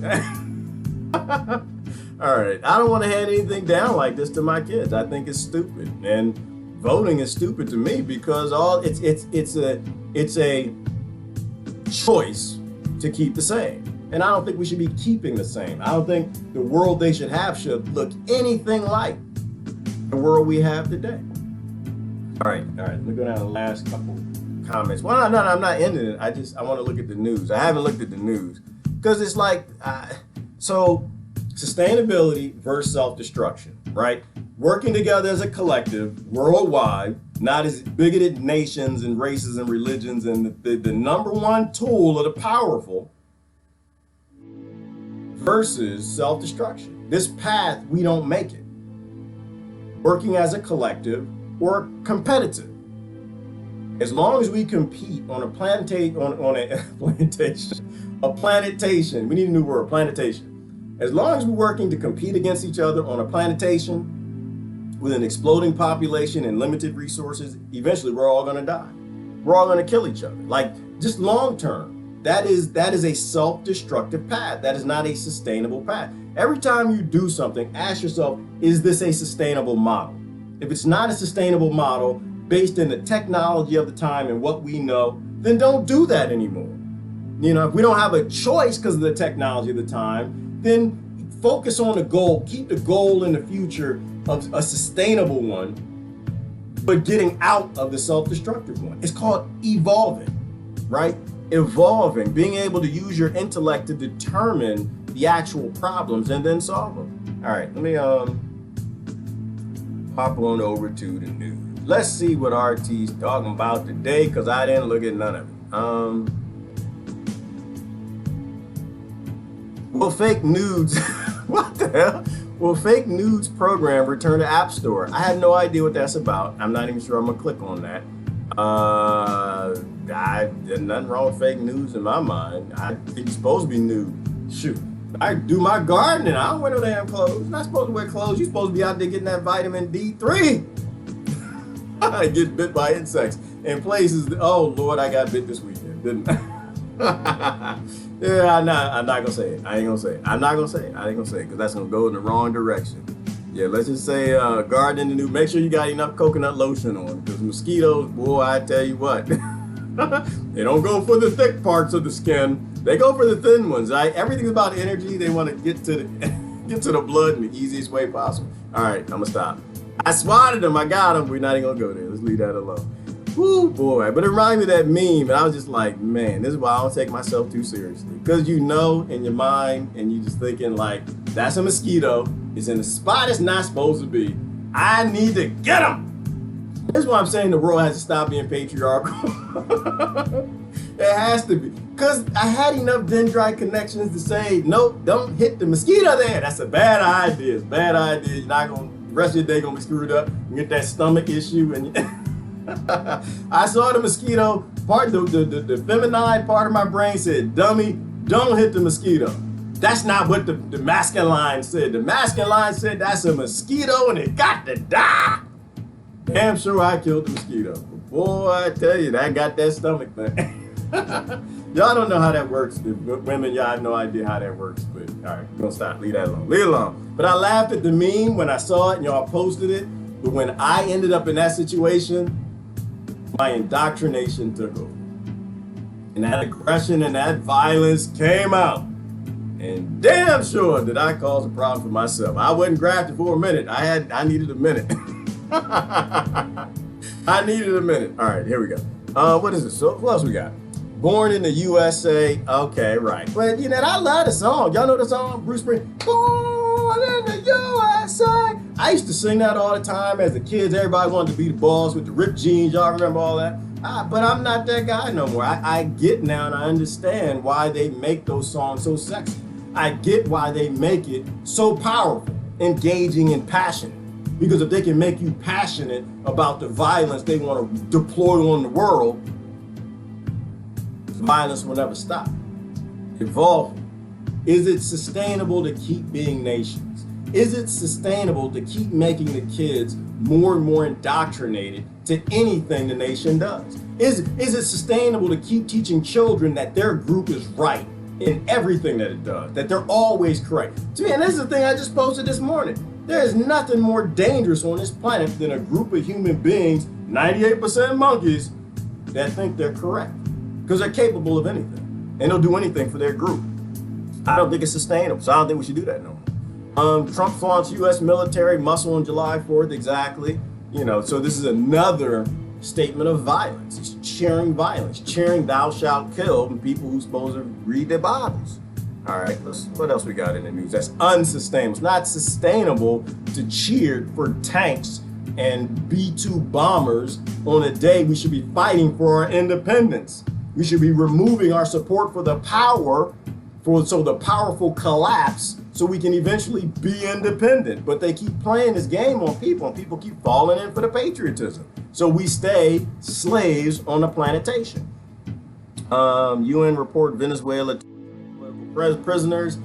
All right, I don't want to hand anything down like this to my kids. I think it's stupid, and voting is stupid to me because it's a choice to keep the same, and I don't think we should be keeping the same. I don't think the world they should have should look anything like the world we have today. All right. Let me go down to the last couple comments. Well, no, I'm not ending it. I want to look at the news. I haven't looked at the news because it's like so. Sustainability versus self-destruction, right? Working together as a collective, worldwide, not as bigoted nations and races and religions, and the number one tool of the powerful versus self-destruction. This path, we don't make it. Working as a collective or competitive. As long as we compete on a plantation, we need a new word, plantation. As long as we're working to compete against each other on a plantation with an exploding population and limited resources, eventually we're all going to die. We're all going to kill each other. Like, just long term, that is a self-destructive path. That is not a sustainable path. Every time you do something, ask yourself, is this a sustainable model? If it's not a sustainable model based in the technology of the time and what we know, then don't do that anymore. You know, if we don't have a choice because of the technology of the time, then focus on the goal. Keep the goal in the future of a sustainable one, but getting out of the self-destructive one. It's called evolving, right? Evolving, being able to use your intellect to determine the actual problems and then solve them. All right, let me hop on over to the news. Let's see what RT's talking about today, because I didn't look at none of it. Well, fake nudes. What the hell? Well, fake news program returned to App Store. I have no idea what that's about. I'm not even sure I'm gonna click on that. There's nothing wrong with fake news in my mind. I think you're supposed to be nude. Shoot, I do my gardening. I don't wear no damn clothes. I'm not supposed to wear clothes. You're supposed to be out there getting that vitamin D3. I get bit by insects in places. Oh Lord, I got bit this weekend, didn't I? Yeah, I'm not gonna say it. I ain't gonna say it. I'm not gonna say it. I ain't gonna say it because that's gonna go in the wrong direction. Yeah, let's just say gardening the new. Make sure you got enough coconut lotion on because mosquitoes, boy, I tell you what, they don't go for the thick parts of the skin. They go for the thin ones. Right? Everything's about energy. They want to get to the blood in the easiest way possible. All right, I'm gonna stop. I swatted him. I got him. We're not even gonna go there. Let's leave that alone. Woo, boy. But it reminded me of that meme, and I was just like, man, this is why I don't take myself too seriously. Because you know in your mind, and you just thinking like, that's a mosquito. It's in a spot it's not supposed to be. I need to get him. That's why I'm saying the world has to stop being patriarchal. It has to be. Because I had enough dendrite connections to say, nope, don't hit the mosquito there. That's a bad idea. It's a bad idea. You're not going to, the rest of your day going to be screwed up. You get that stomach issue. And I saw the mosquito, the feminine part of my brain said, dummy, don't hit the mosquito. That's not what the masculine line said. The masculine line said that's a mosquito and it got to die. Damn sure I killed the mosquito. Boy, I tell you, that got that stomach thing. Y'all don't know how that works. The women, y'all have no idea how that works. But all right, we're gonna stop. Leave that alone. Leave it alone. But I laughed at the meme when I saw it and y'all posted it. But when I ended up in that situation, my indoctrination took over. And that aggression and that violence came out. And damn sure did I cause a problem for myself. I wasn't grafted for a minute. I needed a minute. I needed a minute. All right, here we go. What is this? So what else we got? Born in the USA. Okay, right. But you know, I love the song. Y'all know the song? Bruce Springsteen. Born in the USA. I used to sing that all the time as a kid. Everybody wanted to be the boss with the ripped jeans. Y'all remember all that? But I'm not that guy no more. I get now and I understand why they make those songs so sexy. I get why they make it so powerful, engaging, and passionate. Because if they can make you passionate about the violence they want to deploy on the world, violence will never stop. Evolving. Is it sustainable to keep being nations? Is it sustainable to keep making the kids more and more indoctrinated to anything the nation does? Is it sustainable to keep teaching children that their group is right in everything that it does, that they're always correct? To me, and this is the thing I just posted this morning. There is nothing more dangerous on this planet than a group of human beings, 98% monkeys, that think they're correct. Because they're capable of anything. And they'll do anything for their group. I don't think it's sustainable, so I don't think we should do that no more. Trump flaunts U.S. military muscle on July 4th, exactly. You know, so this is another statement of violence. It's cheering violence, cheering thou shalt kill and people who's supposed to read their Bibles. All right, what else we got in the news? That's unsustainable. It's not sustainable to cheer for tanks and B-2 bombers on a day we should be fighting for our independence. We should be removing our support for the power, so the powerful collapse, so we can eventually be independent. But they keep playing this game on people, and people keep falling in for the patriotism. So we stay slaves on the plantation. UN report Venezuela political prisoners.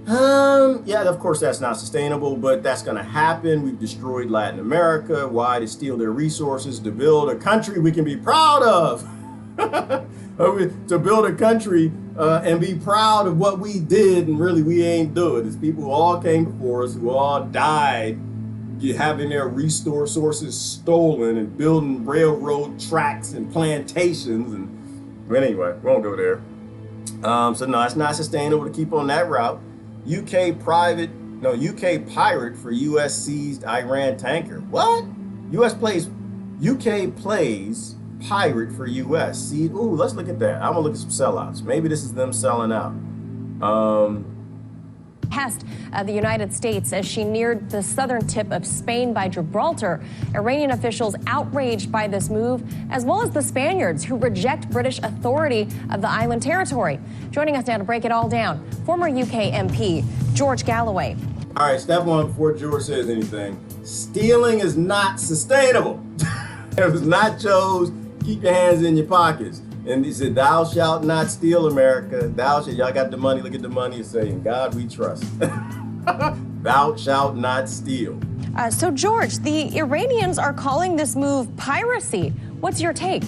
Yeah, of course that's not sustainable, but that's going to happen. We've destroyed Latin America. Why? To steal their resources, to build a country we can be proud of. To build a country and be proud of what we did, and really we ain't do it. It's people who all came before us, who all died, having their resources stolen and building railroad tracks and plantations. But anyway, we won't go there. So no, it's not sustainable to keep on that route. UK pirate for US seized Iran tanker. What? UK plays pirate for US. See, ooh, let's look at that. I'm gonna look at some sellouts. Maybe this is them selling out. The United States as she neared the southern tip of Spain by Gibraltar. Iranian officials outraged by this move, as well as the Spaniards who reject British authority of the island territory. Joining us now to break it all down, former UK MP George Galloway. All right, step one, before George says anything, stealing is not sustainable. It was not chose, keep your hands in your pockets. And he said, thou shalt not steal, America. Y'all got the money, look at the money and say, in God we trust. Thou shalt not steal. So George, the Iranians are calling this move piracy. What's your take?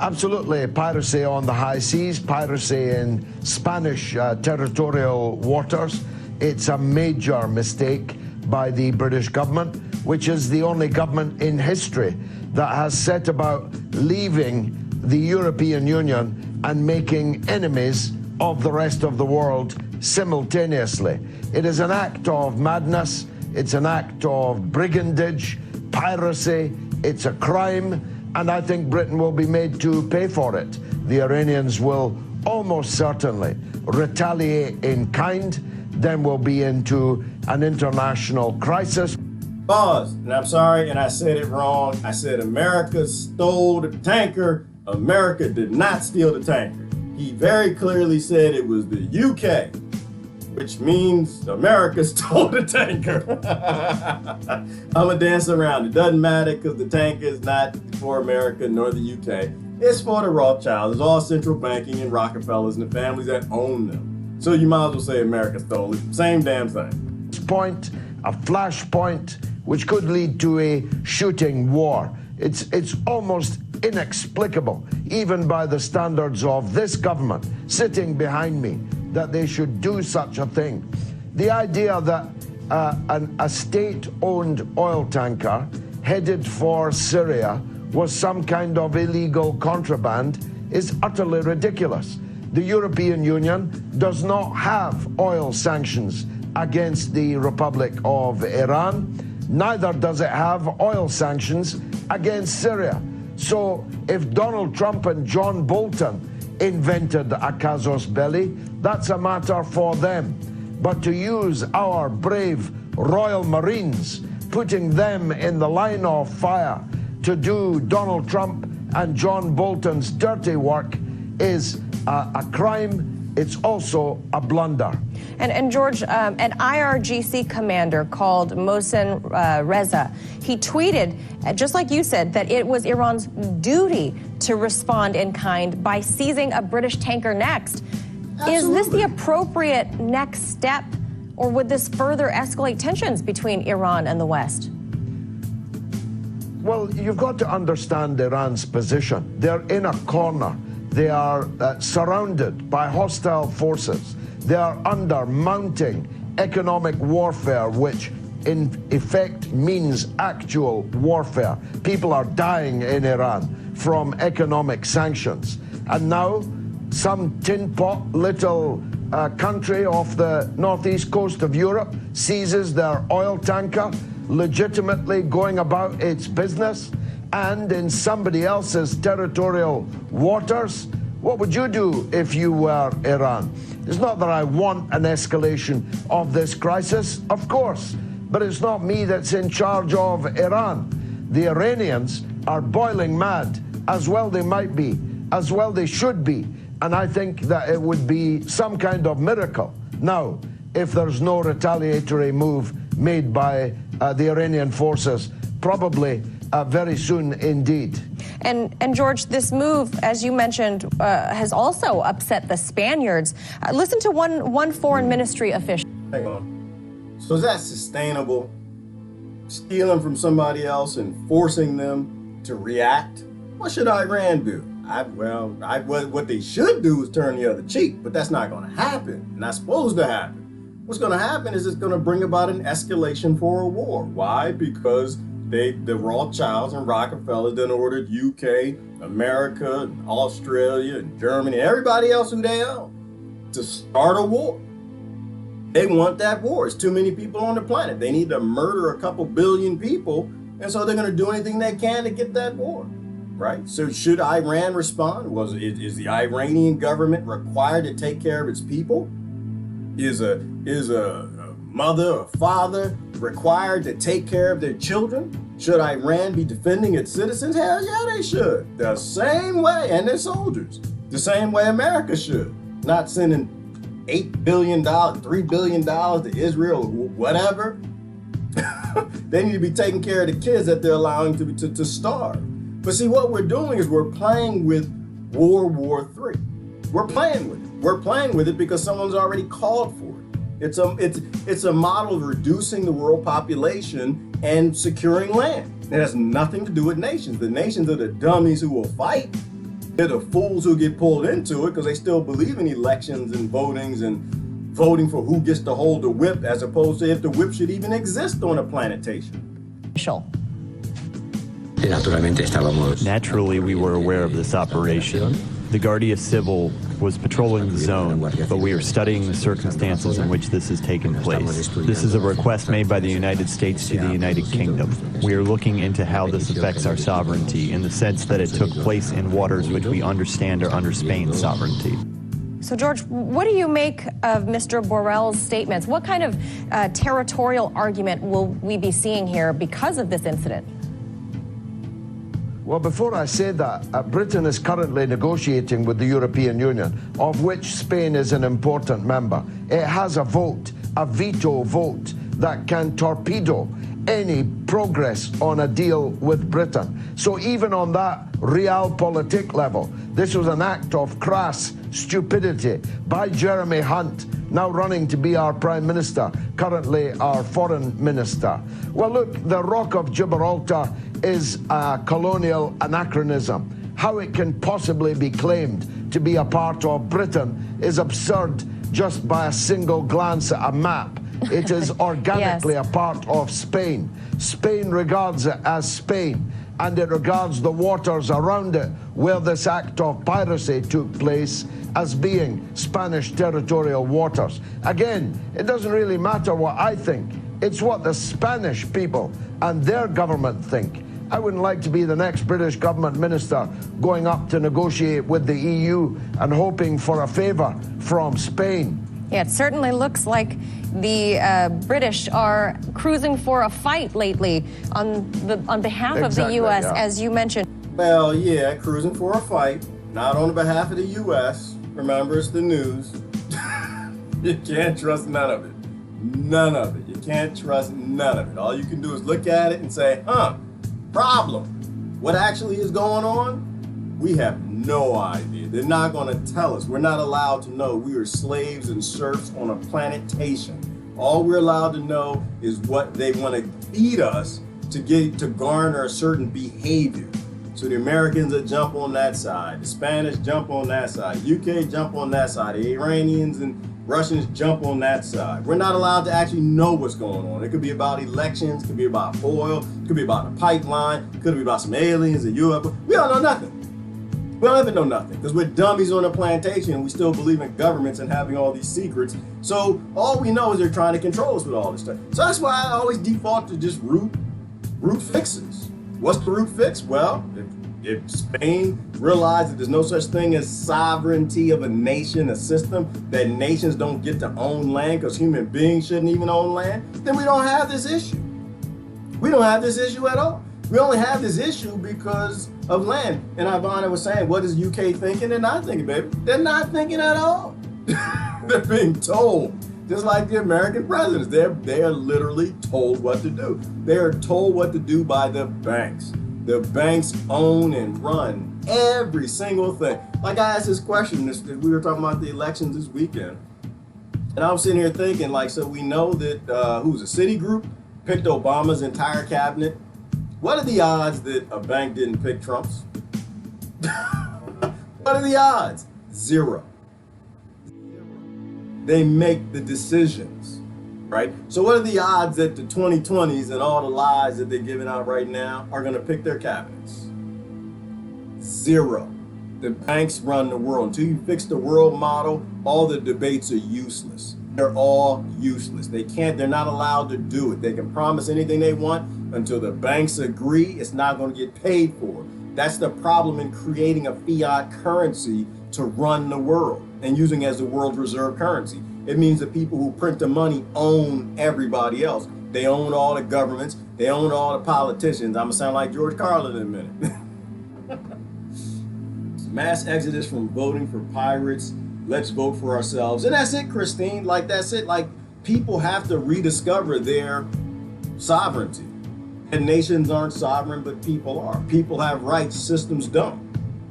Absolutely, piracy on the high seas, piracy in Spanish territorial waters. It's a major mistake by the British government, which is the only government in history that has set about leaving the European Union and making enemies of the rest of the world simultaneously. It is an act of madness, it's an act of brigandage, piracy, it's a crime, and I think Britain will be made to pay for it. The Iranians will almost certainly retaliate in kind, then we'll be into an international crisis. Pause, and I'm sorry, and I said it wrong. I said America stole the tanker. America did not steal the tanker. He very clearly said it was the UK, which means America stole the tanker. I'm gonna dance around. It doesn't matter because the tanker is not for America nor the UK. It's for the Rothschilds. It's all central banking and Rockefellers and the families that own them. So you might as well say America stole it. Same damn thing. Point, a flashpoint, which could lead to a shooting war. It's almost inexplicable, even by the standards of this government sitting behind me, that they should do such a thing. The idea that a state-owned oil tanker headed for Syria was some kind of illegal contraband is utterly ridiculous. The European Union does not have oil sanctions against the Republic of Iran. Neither does it have oil sanctions against Syria. So if Donald Trump and John Bolton invented a casus belli, that's a matter for them. But to use our brave Royal Marines, putting them in the line of fire to do Donald Trump and John Bolton's dirty work is a crime. It's also a blunder. And George, an IRGC commander called Mohsen Reza, he tweeted, just like you said, that it was Iran's duty to respond in kind by seizing a British tanker next. Absolutely. Is this the appropriate next step, or would this further escalate tensions between Iran and the West? Well, you've got to understand Iran's position. They're in a corner. They are surrounded by hostile forces. They are under mounting economic warfare, which in effect means actual warfare. People are dying in Iran from economic sanctions. And now some tin pot little country off the northeast coast of Europe seizes their oil tanker, legitimately going about its business, and in somebody else's territorial waters. What would you do if you were Iran? It's not that I want an escalation of this crisis, of course, but it's not me that's in charge of Iran. The Iranians are boiling mad, as well they might be, as well they should be, and I think that it would be some kind of miracle now if there's no retaliatory move made by the Iranian forces, probably very soon indeed. And George, this move, as you mentioned, has also upset the Spaniards. Listen to one foreign ministry official. Hang on. So is that sustainable? Stealing from somebody else and forcing them to react? What should Iran do? What they should do is turn the other cheek, but that's not going to happen. Not supposed to happen. What's going to happen is it's going to bring about an escalation for a war. Why? Because the Rothschilds and Rockefellers then ordered UK, America, Australia, and Germany, and everybody else who they own to start a war. They want that war. It's too many people on the planet. They need to murder a couple billion people, and so they're going to do anything they can to get that war, right? So should Iran respond? Is the Iranian government required to take care of its people? Is a mother or father required to take care of their children? Should Iran be defending its citizens? Hell yeah, they should. The same way, and their soldiers. The same way America should. Not sending $8 billion, $3 billion to Israel, whatever. They need to be taking care of the kids that they're allowing to starve. But see, what we're doing is we're playing with World War III. We're playing with it. We're playing with it because someone's already called for it. It's a model of reducing the world population and securing land. It has nothing to do with nations. The nations are the dummies who will fight. They're the fools who get pulled into it because they still believe in elections and votings and voting for who gets to hold the whip, as opposed to if the whip should even exist on a plantation. Naturally, we were aware of this operation. The Guardia Civil was patrolling the zone, but we are studying the circumstances in which this has taken place. This is a request made by the United States to the United Kingdom. We are looking into how this affects our sovereignty in the sense that it took place in waters which we understand are under Spain's sovereignty. So, George, what do you make of Mr. Borrell's statements? What kind of territorial argument will we be seeing here because of this incident? Well, before I say that, Britain is currently negotiating with the European Union, of which Spain is an important member. It has a vote, a veto vote, that can torpedo any progress on a deal with Britain. So even on that realpolitik level, this was an act of crass stupidity by Jeremy Hunt, now running to be our Prime Minister, currently our Foreign Minister. Well, look, the Rock of Gibraltar is a colonial anachronism. How it can possibly be claimed to be a part of Britain is absurd just by a single glance at a map. It is organically a part of Spain. Spain regards it as Spain, and it regards the waters around it where this act of piracy took place as being Spanish territorial waters. Again, it doesn't really matter what I think. It's what the Spanish people and their government think. I wouldn't like to be the next British government minister going up to negotiate with the EU and hoping for a favor from Spain. Yeah, it certainly looks like the British are cruising for a fight lately on behalf of the U.S., as you mentioned. Well, yeah, cruising for a fight, not on behalf of the U.S. Remember, it's the news. You can't trust none of it. None of it. You can't trust none of it. All you can do is look at it and say, problem. What actually is going on? We have no idea. They're not going to tell us. We're not allowed to know. We are slaves and serfs on a plantation. All we're allowed to know is what they want to feed us to garner a certain behavior. So the Americans that jump on that side, the Spanish jump on that side, UK jump on that side, the Iranians and Russians jump on that side. We're not allowed to actually know what's going on. It could be about elections, it could be about oil, it could be about a pipeline, it could be about some aliens, a UFO. We don't know nothing. We don't even know nothing because we're dummies on a plantation and we still believe in governments and having all these secrets. So all we know is they're trying to control us with all this stuff. So that's why I always default to just root fixes. What's the root fix? Well, if Spain realized that there's no such thing as sovereignty of a nation, a system, that nations don't get to own land because human beings shouldn't even own land, then we don't have this issue. We don't have this issue at all. We only have this issue because of land. And Ivana was saying, what is UK thinking? They're not thinking, baby. They're not thinking at all. They're being told. Just like the American presidents. They are literally told what to do. They are told what to do by the banks. The banks own and run every single thing. Like I asked this question, we were talking about the elections this weekend. And I was sitting here thinking, like, so we know that, who's a Citigroup picked Obama's entire cabinet. What are the odds that a bank didn't pick Trump's? What are the odds? Zero. They make the decisions, right? So what are the odds that the 2020s and all the lies that they're giving out right now are going to pick their cabinets? Zero. The banks run the world. Until you fix the world model, all the debates are useless. They're all useless. They're not allowed to do it. They can promise anything they want until the banks agree it's not going to get paid for. That's the problem in creating a fiat currency to run the world and using it as the world's reserve currency. It means the people who print the money own everybody else. They own all the governments. They own all the politicians. I'm going to sound like George Carlin in a minute. Mass exodus from voting for pirates let's vote for ourselves. And that's it, Christine. Like, that's it. Like, people have to rediscover their sovereignty. And nations aren't sovereign, but people are. People have rights, systems don't.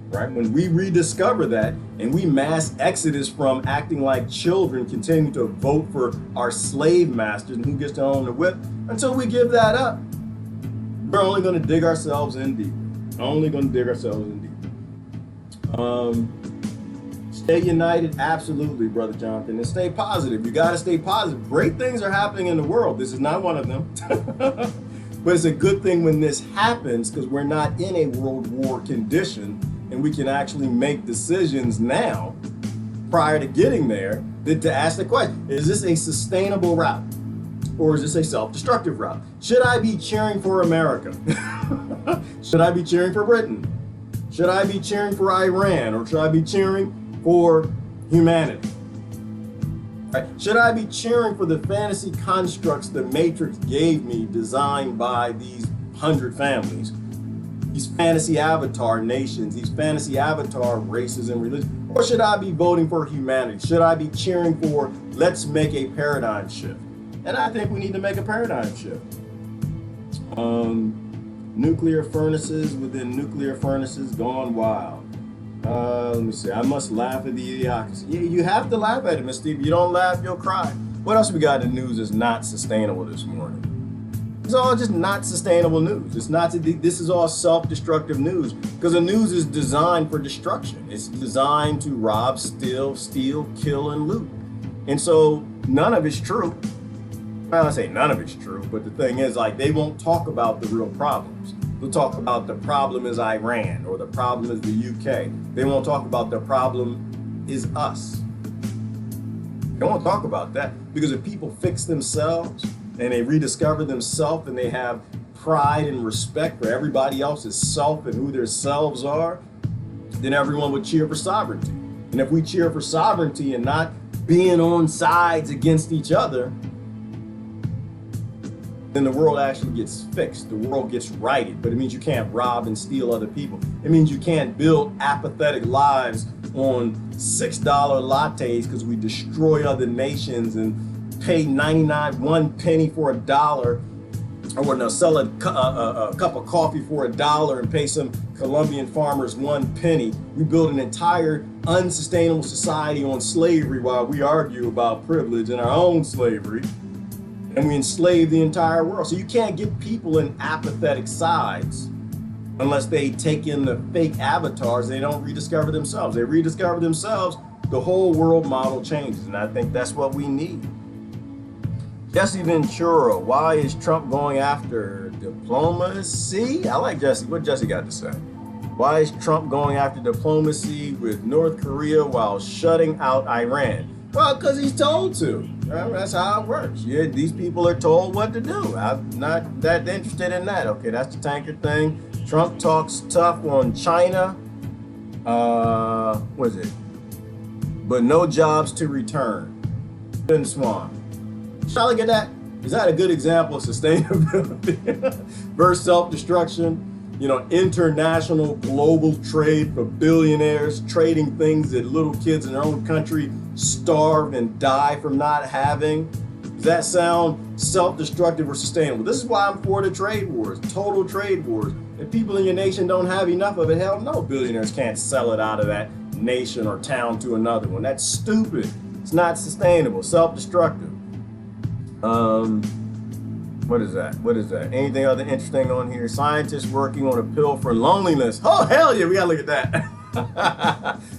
Right? When we rediscover that and we mass exodus from acting like children, continuing to vote for our slave masters and who gets to own the whip, until we give that up, we're only going to dig ourselves in deep. Only going to dig ourselves in deep. Stay united, absolutely, Brother Jonathan, and stay positive. You got to stay positive. Great things are happening in the world. This is not one of them. But it's a good thing when this happens, because we're not in a world war condition, and we can actually make decisions now prior to getting there to ask the question, is this a sustainable route? Or is this a self-destructive route? Should I be cheering for America? Should I be cheering for Britain? Should I be cheering for Iran? Or should I be cheering for humanity? Right? Should I be cheering for the fantasy constructs the Matrix gave me, designed by these 100 families? These fantasy avatar nations, these fantasy avatar races and religions? Or should I be voting for humanity? Should I be cheering for, let's make a paradigm shift? And I think we need to make a paradigm shift. Nuclear furnaces within nuclear furnaces gone wild. Let me see. I must laugh at the idiocracy. You have to laugh at it, Miss Steve. If you don't laugh, you'll cry. What else we got in the news that's not sustainable this morning? It's all just not sustainable news. It's not. This is all self-destructive news, because the news is designed for destruction. It's designed to rob, steal, kill, and loot. And so none of it's true. Well, I say none of it's true, but the thing is, like, they won't talk about the real problems. They'll talk about the problem is Iran, or the problem is the UK. They won't talk about the problem is us. They won't talk about that, because if people fix themselves and they rediscover themselves and they have pride and respect for everybody else's self and who their selves are, then everyone would cheer for sovereignty. And if we cheer for sovereignty and not being on sides against each other, then the world actually gets fixed. The world gets righted. But it means you can't rob and steal other people. It means you can't build apathetic lives on $6 lattes because we destroy other nations and pay 1 penny for $1, or no, sell a cup of coffee for $1 and pay some Colombian farmers 1 penny. We build an entire unsustainable society on slavery while we argue about privilege and our own slavery, and we enslave the entire world. So you can't get people in apathetic sides unless they take in the fake avatars. They don't rediscover themselves. They rediscover themselves, the whole world model changes, and I think that's what we need. Jesse Ventura, why is Trump going after diplomacy? I like Jesse. What Jesse got to say? Why is Trump going after diplomacy with North Korea while shutting out Iran? Well, because he's told to. Right? That's how it works. Yeah, these people are told what to do. I'm not that interested in that. Okay, that's the tanker thing. Trump talks tough on China. What is it? But no jobs to return. Ben Swan. Should I look at that? Is that a good example of sustainability versus self-destruction? You know, international global trade for billionaires trading things that little kids in their own country starve and die from not having. Does that sound self-destructive or sustainable? This is why I'm for the trade wars, total trade wars. If people in your nation don't have enough of it, hell no, billionaires can't sell it out of that nation or town to another one. That's stupid. It's not sustainable, self-destructive. What is that? What is that? Anything other interesting on here? Scientists working on a pill for loneliness. Oh, hell yeah, we gotta look at that.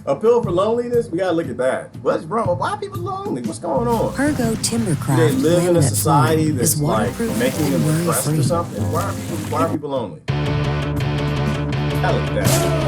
A pill for loneliness? We gotta look at that. What's wrong? Why are people lonely? What's going on? Ergo Timbercraft. Do they live in a society that's is like making them and depressed or worry-free. something? Why are people lonely? I look at that.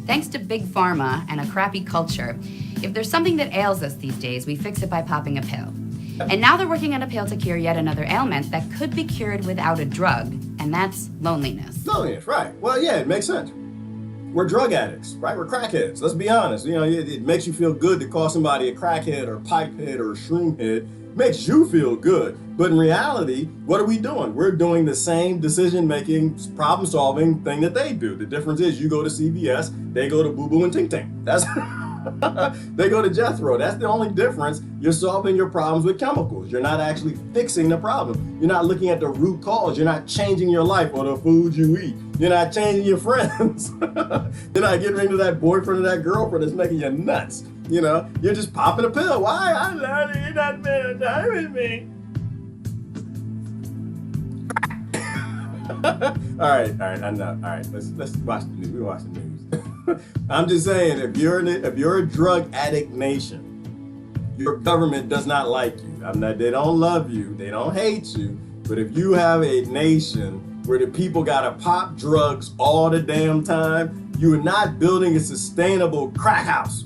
Thanks to big pharma and a crappy culture, if there's something that ails us these days, we fix it by popping a pill. And now they're working on a pill to cure yet another ailment that could be cured without a drug, and that's loneliness. Loneliness, right. Well, yeah, it makes sense. we're drug addicts, right? We're crackheads. Let's be honest. You know, it makes you feel good to call somebody a crackhead or a pipehead or a shroomhead. Makes you feel good. But in reality, what are we doing? We're doing the same decision-making, problem-solving thing that they do. The difference is you go to CVS, they go to Boo Boo and Ting Ting. That's they go to Jethro. That's the only difference. You're solving your problems with chemicals. You're not actually fixing the problem. You're not looking at the root cause. You're not changing your life or the food you eat. You're not changing your friends. You're not getting rid of that boyfriend or that girlfriend that's making you nuts. You know, you're just popping a pill. Why? I love you. You're not spending time with me. all right, I know. All right, let's watch the news. We watch the news. I'm just saying, if you're a drug addict nation, your government does not like you. They don't love you. They don't hate you. But if you have a nation where the people gotta pop drugs all the damn time, you are not building a sustainable crack house.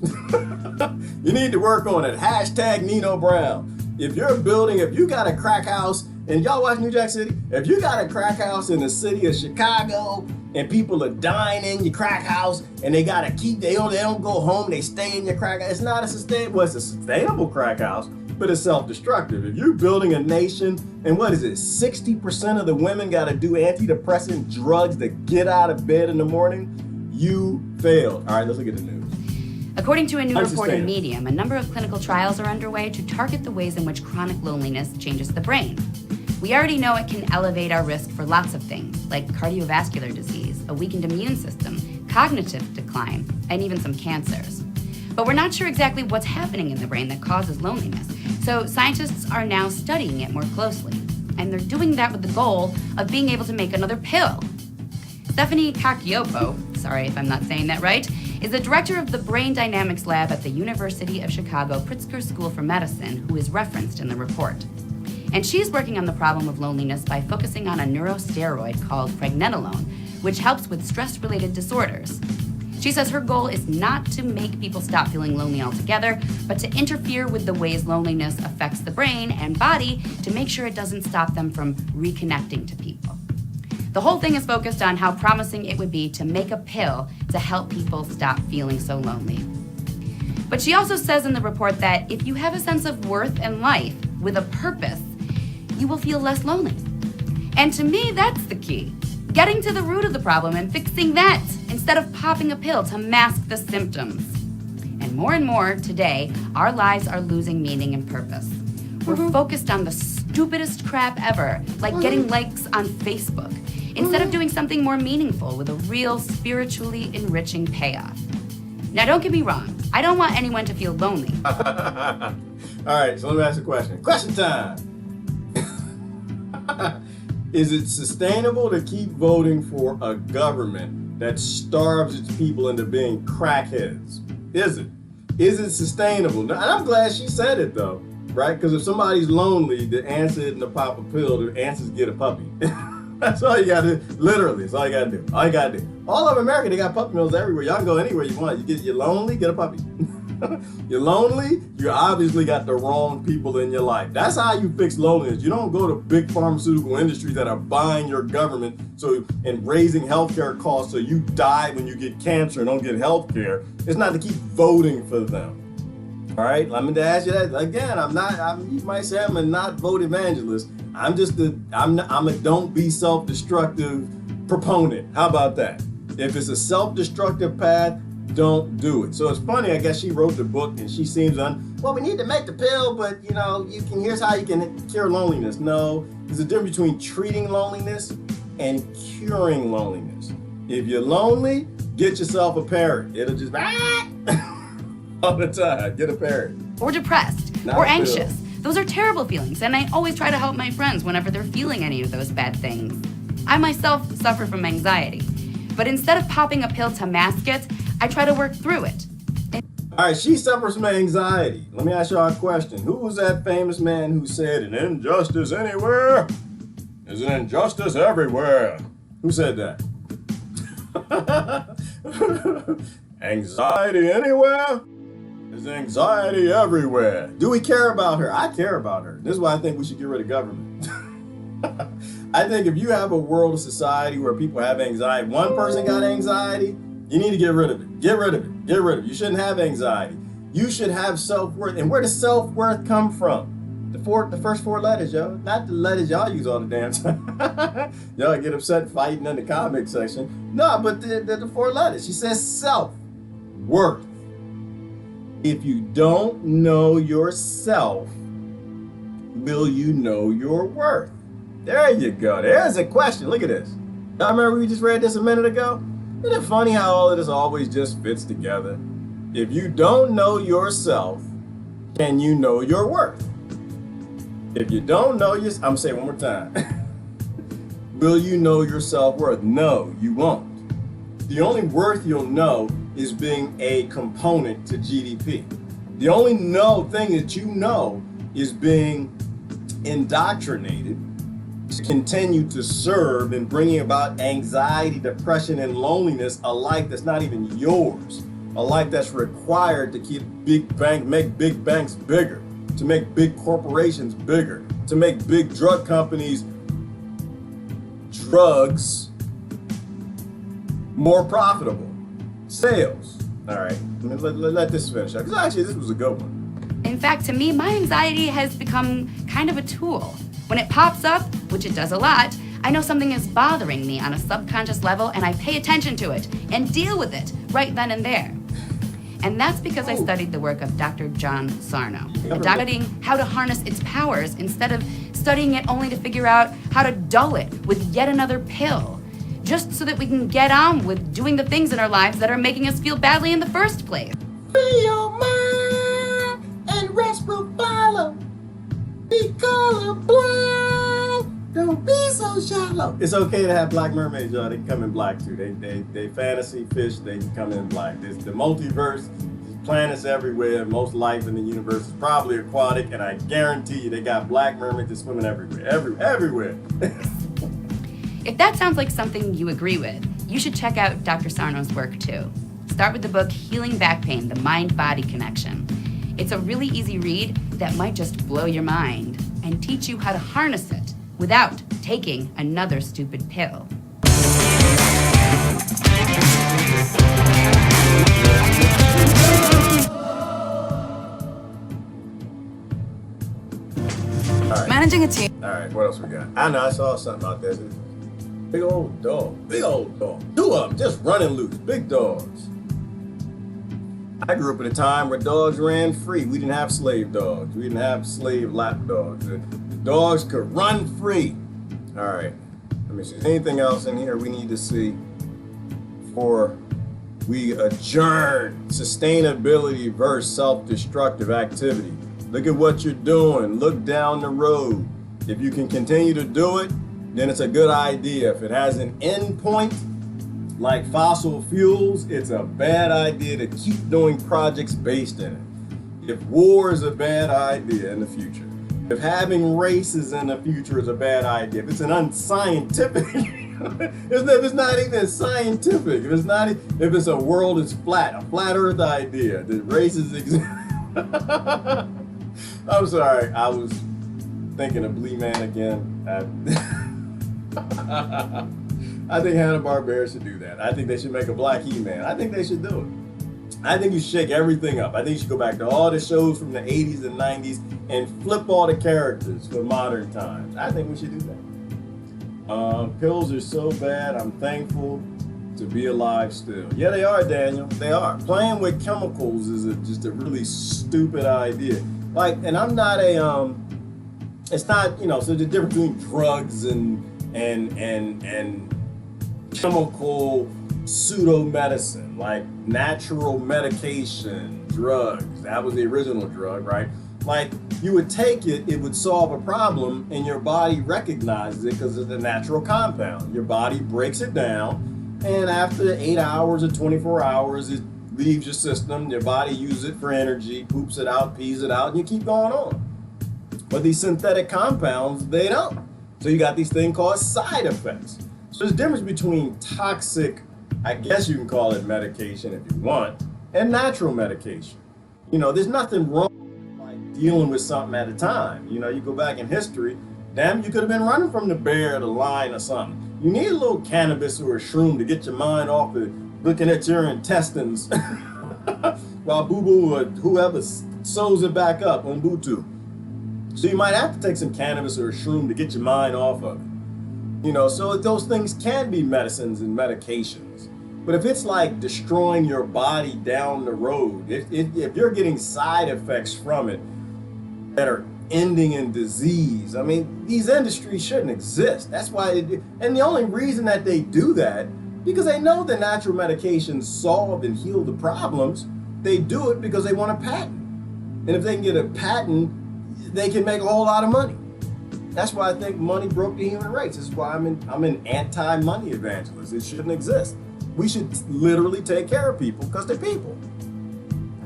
You need to work on it. Hashtag Nino Brown. If you got a crack house, and y'all watch New Jack City, if you got a crack house in the city of Chicago and people are dying in your crack house and they don't go home, they stay in your crack house, it's not a sustainable crack house, but it's self-destructive. If you're building a nation, and what is it, 60% of the women gotta do antidepressant drugs to get out of bed in the morning, you failed. All right, let's look at the news. According to a new report in Medium, a number of clinical trials are underway to target the ways in which chronic loneliness changes the brain. We already know it can elevate our risk for lots of things, like cardiovascular disease, a weakened immune system, cognitive decline, and even some cancers. But we're not sure exactly what's happening in the brain that causes loneliness, so scientists are now studying it more closely. And they're doing that with the goal of being able to make another pill. Stephanie Cacciopo, sorry if I'm not saying that right, is the director of the Brain Dynamics Lab at the University of Chicago Pritzker School for Medicine, who is referenced in the report. And she's working on the problem of loneliness by focusing on a neurosteroid called pregnenolone, which helps with stress-related disorders. She says her goal is not to make people stop feeling lonely altogether, but to interfere with the ways loneliness affects the brain and body to make sure it doesn't stop them from reconnecting to people. The whole thing is focused on how promising it would be to make a pill to help people stop feeling so lonely. But she also says in the report that if you have a sense of worth in life with a purpose, you will feel less lonely. And to me, that's the key. Getting to the root of the problem and fixing that instead of popping a pill to mask the symptoms. And more today, our lives are losing meaning and purpose. We're focused on the stupidest crap ever, like getting likes on Facebook, instead of doing something more meaningful with a real spiritually enriching payoff. Now, don't get me wrong. I don't want anyone to feel lonely. All right, so let me ask you a question. Question time. Is it sustainable to keep voting for a government that starves its people into being crackheads? Is it? Is it sustainable? Now, and I'm glad she said it though, right? Because if somebody's lonely, the answer isn't to pop a pill, the answer is get a puppy. That's all you gotta do. Literally, that's all you gotta do. All you gotta do. All over America, they got puppy mills everywhere. Y'all can go anywhere you want. You're lonely, get a puppy. You're lonely, you obviously got the wrong people in your life. That's how you fix loneliness. You don't go to big pharmaceutical industries that are buying your government and raising healthcare costs so you die when you get cancer and don't get healthcare. It's not to keep voting for them. All right, let me ask you that again. You might say I'm a not vote evangelist. I'm a don't be self-destructive proponent. How about that? If it's a self-destructive path, don't do it. So it's funny, I guess she wrote the book and she seems well, we need to make the pill, but here's how you can cure loneliness. No, there's a difference between treating loneliness and curing loneliness. If you're lonely, get yourself a parrot. It'll just all the time. Get a parrot. Or depressed, or anxious. Those are terrible feelings, and I always try to help my friends whenever they're feeling any of those bad things. I myself suffer from anxiety, but instead of popping a pill to mask it, I try to work through it. All right, she suffers from anxiety. Let me ask y'all a question. Who was that famous man who said, an injustice anywhere is an injustice everywhere? Who said that? Anxiety anywhere is anxiety everywhere. Do we care about her? I care about her. This is why I think we should get rid of government. I think if you have a world of society where people have anxiety, one person got anxiety, You need to get rid of it. Get rid of it. Get rid of it. You shouldn't have anxiety. You should have self-worth. And where does self-worth come from? The first four letters, yo. Not the letters y'all use all the damn time. Y'all get upset fighting in the comic section. No, but the four letters. She says self-worth. If you don't know yourself, will you know your worth? There you go. There's a question. Look at this. Y'all remember we just read this a minute ago? Isn't it funny how all of this always just fits together? If you don't know yourself, can you know your worth? If you don't know yourself, I'm saying one more time. Will you know your self-worth? No, you won't. The only worth you'll know is being a component to GDP. The only thing that you know is being indoctrinated to continue to serve and bringing about anxiety, depression, and loneliness, a life that's not even yours, a life that's required to keep make big banks bigger, to make big corporations bigger, to make big drug companies drugs more profitable. Sales. All right, let this finish up, because actually this was a good one. In fact, to me, my anxiety has become kind of a tool. When it pops up, which it does a lot, I know something is bothering me on a subconscious level, and I pay attention to it and deal with it right then and there. And that's because I studied the work of Dr. John Sarno, studying how to harness its powers instead of studying it only to figure out how to dull it with yet another pill, just so that we can get on with doing the things in our lives that are making us feel badly in the first place. Free your mind and rest will follow. Be colorblind. Don't be so shallow. It's okay to have black mermaids, y'all. They can come in black too. They fantasy fish. They can come in black. There's the multiverse. There's planets everywhere. Most life in the universe is probably aquatic, and I guarantee you they got black mermaids that's swimming everywhere. Everywhere. If that sounds like something you agree with, you should check out Dr. Sarno's work too. Start with the book Healing Back Pain, The Mind-Body Connection. It's a really easy read that might just blow your mind and teach you how to harness it without taking another stupid pill. Right. Managing a team. All right, what else we got? I know I saw something out there. Big old dog. Two of them just running loose. Big dogs. I grew up at a time where dogs ran free. We didn't have slave dogs. We didn't have slave lap dogs. The dogs could run free. All right. Let me see. Is there anything else in here we need to see before we adjourn? Sustainability versus self-destructive activity. Look at what you're doing. Look down the road. If you can continue to do it, then it's a good idea. If it has an end point, like fossil fuels, it's a bad idea to keep doing projects based in it. If war is a bad idea in the future, if having races in the future is a bad idea, if it's an unscientific, if it's not even scientific, if it's a world is flat, a flat earth idea, that races exist. I'm sorry, I was thinking of Blee Man again. I think Hanna-Barbera should do that. I think they should make a black He-Man. I think they should do it. I think you should shake everything up. I think you should go back to all the shows from the 80s and 90s and flip all the characters for modern times. I think we should do that. Pills are so bad. I'm thankful to be alive still. Yeah, they are, Daniel. They are. Playing with chemicals is just a really stupid idea. Like, and I'm not a, it's not, so the difference between drugs and chemical pseudo-medicine, like natural medication, drugs. That was the original drug, right? Like, you would take it, it would solve a problem, and your body recognizes it because it's a natural compound. Your body breaks it down, and after 8 hours or 24 hours, it leaves your system. Your body uses it for energy, poops it out, pees it out, and you keep going on. But these synthetic compounds, they don't. So you got these things called side effects. So there's a difference between toxic, I guess you can call it medication if you want, and natural medication. There's nothing wrong with like dealing with something at a time. You go back in history, damn, you could have been running from the bear or the lion or something. You need a little cannabis or a shroom to get your mind off of looking at your intestines while boo-boo or whoever sews it back up on Bluetooth. So you might have to take some cannabis or a shroom to get your mind off of it. You know, so those things can be medicines and medications. But if it's like destroying your body down the road, if you're getting side effects from it that are ending in disease, I mean, these industries shouldn't exist. That's why and the only reason that they do that, because they know the natural medications solve and heal the problems, they do it because they want a patent. And if they can get a patent, they can make a whole lot of money. That's why I think money broke the human race. This is why I'm an anti-money evangelist. It shouldn't exist. We should literally take care of people because they're people.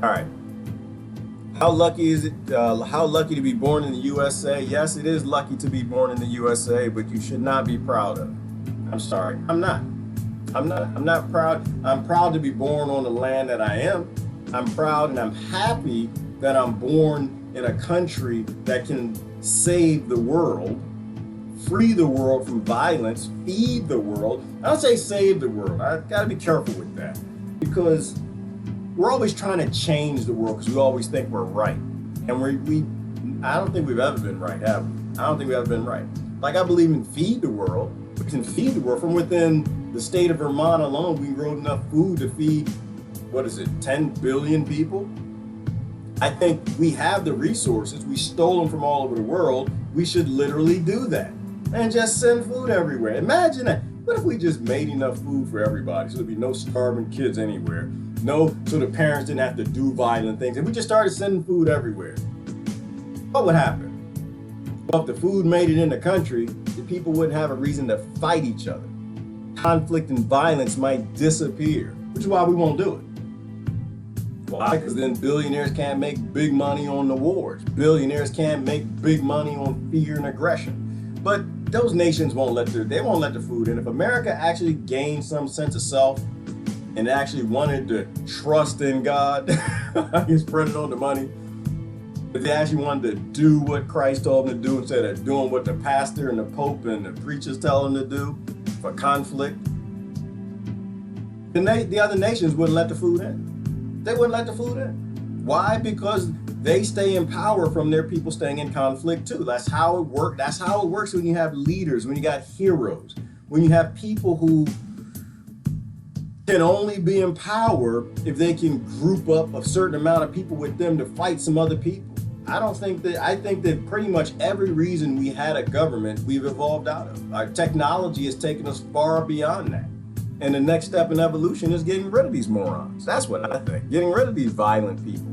All right. How lucky is it? How lucky to be born in the USA? Yes, it is lucky to be born in the USA, but you should not be proud of it. I'm sorry, I'm not. I'm not proud. I'm proud to be born on the land that I am. I'm proud and I'm happy that I'm born in a country that can save the world, free the world from violence, feed the world. I don't say save the world. I gotta be careful with that, because we're always trying to change the world because we always think we're right. And I don't think we've ever been right, have we? I don't think we've ever been right. Like, I believe in feed the world. We can feed the world. From within the state of Vermont alone, we grow enough food to feed, 10 billion people? I think we have the resources. We stole them from all over the world. We should literally do that and just send food everywhere. Imagine that. What if we just made enough food for everybody so there'd be no starving kids anywhere? No, so the parents didn't have to do violent things. If we just started sending food everywhere, what would happen? Well, if the food made it in the country, the people wouldn't have a reason to fight each other. Conflict and violence might disappear, which is why we won't do it. Why? Because then billionaires can't make big money on the wars. Billionaires can't make big money on fear and aggression. But those nations won't let the food in. If America actually gained some sense of self and actually wanted to trust in God, I can spread it on the money. If they actually wanted to do what Christ told them to do instead of doing what the pastor and the Pope and the preachers tell them to do for conflict, then the other nations wouldn't let the food in. They wouldn't let the food in. Why? Because they stay in power from their people staying in conflict too. That's how it works. That's how it works when you have leaders, when you got heroes, when you have people who can only be in power if they can group up a certain amount of people with them to fight some other people. I think that pretty much every reason we had a government, we've evolved out of. Our technology has taken us far beyond that. And the next step in evolution is getting rid of these morons. That's what I think. Getting rid of these violent people.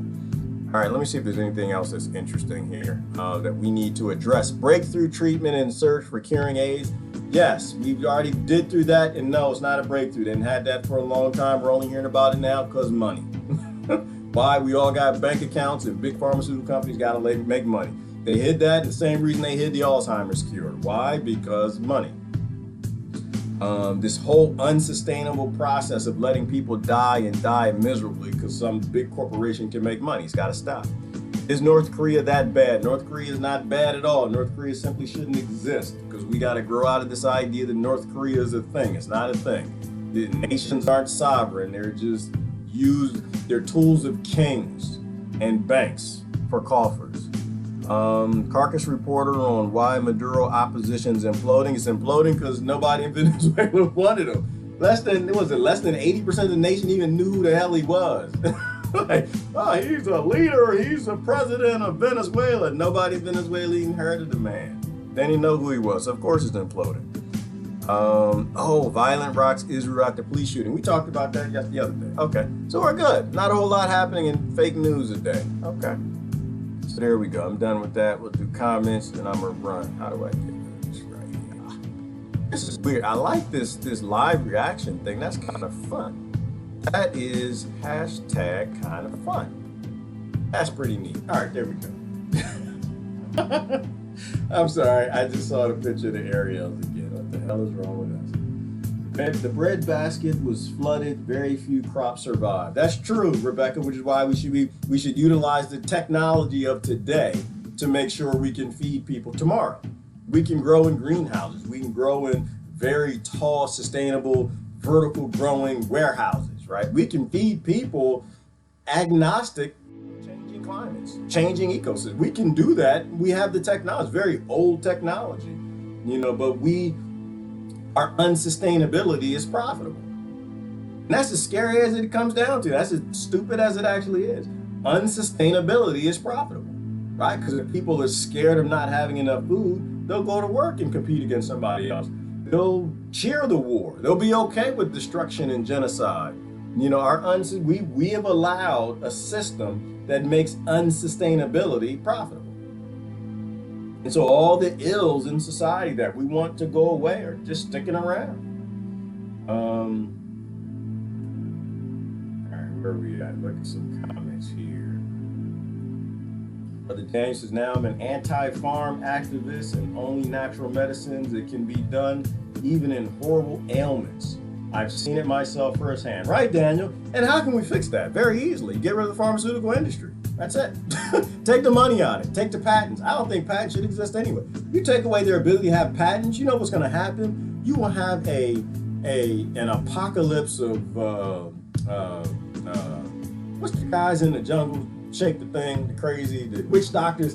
All right, let me see if there's anything else that's interesting here that we need to address. Breakthrough treatment and search for curing AIDS. Yes, we already did through that, and no, it's not a breakthrough. They didn't have that for a long time. We're only hearing about it now because money. Why? We all got bank accounts, and big pharmaceutical companies got to make money. They hid that, the same reason they hid the Alzheimer's cure. Why? Because money. This whole unsustainable process of letting people die and die miserably because some big corporation can make money. It's got to stop. Is North Korea that bad? North Korea is not bad at all. North Korea simply shouldn't exist because we got to grow out of this idea that North Korea is a thing. It's not a thing. The nations aren't sovereign. They're just they're tools of kings and banks for coffers. Carcass reporter on why Maduro opposition is imploding. It's imploding because nobody in Venezuela wanted him. Less than 80% of the nation even knew who the hell he was. Like, oh, he's a leader, he's the president of Venezuela. Nobody in Venezuela even heard of the man. They didn't know who he was. So of course it's imploding. Violent rocks Israel after police shooting. We talked about that the other day. Okay, so we're good. Not a whole lot happening in fake news today. Okay. So there we go. I'm done with that. We'll do comments and I'm gonna run. How do I get this right here? This is weird. I like this live reaction thing. That's kind of fun. That is hashtag kind of fun. That's pretty neat. All right, there we go. I'm sorry. I just saw the picture of the Ariels again. What the hell is wrong with us? The bread basket was flooded. Very few crops survived. That's true, Rebecca, which is why we should utilize the technology of today to make sure we can feed people tomorrow. We can grow in greenhouses. We can grow in very tall, sustainable, vertical growing warehouses, right? We can feed people agnostic, changing climates, changing ecosystems. We can do that. We have the technology, very old technology, but our unsustainability is profitable. And that's as scary as it comes down to. That's as stupid as it actually is. Unsustainability is profitable, right? Because if people are scared of not having enough food, they'll go to work and compete against somebody else. They'll cheer the war. They'll be okay with destruction and genocide. We have allowed a system that makes unsustainability profitable. And so all the ills in society that we want to go away are just sticking around. All right, where are we at? Look at some comments here. Brother Daniel says, now I'm an anti-farm activist and only natural medicines that can be done even in horrible ailments. I've seen it myself firsthand. Right, Daniel? And how can we fix that? Very easily. Get rid of the pharmaceutical industry. That's it. Take the money on it. Take the patents. I don't think patents should exist anyway. You take away their ability to have patents, you know what's going to happen? You will have an apocalypse of what's the guys in the jungle? Shake the thing, the crazy, the witch doctors.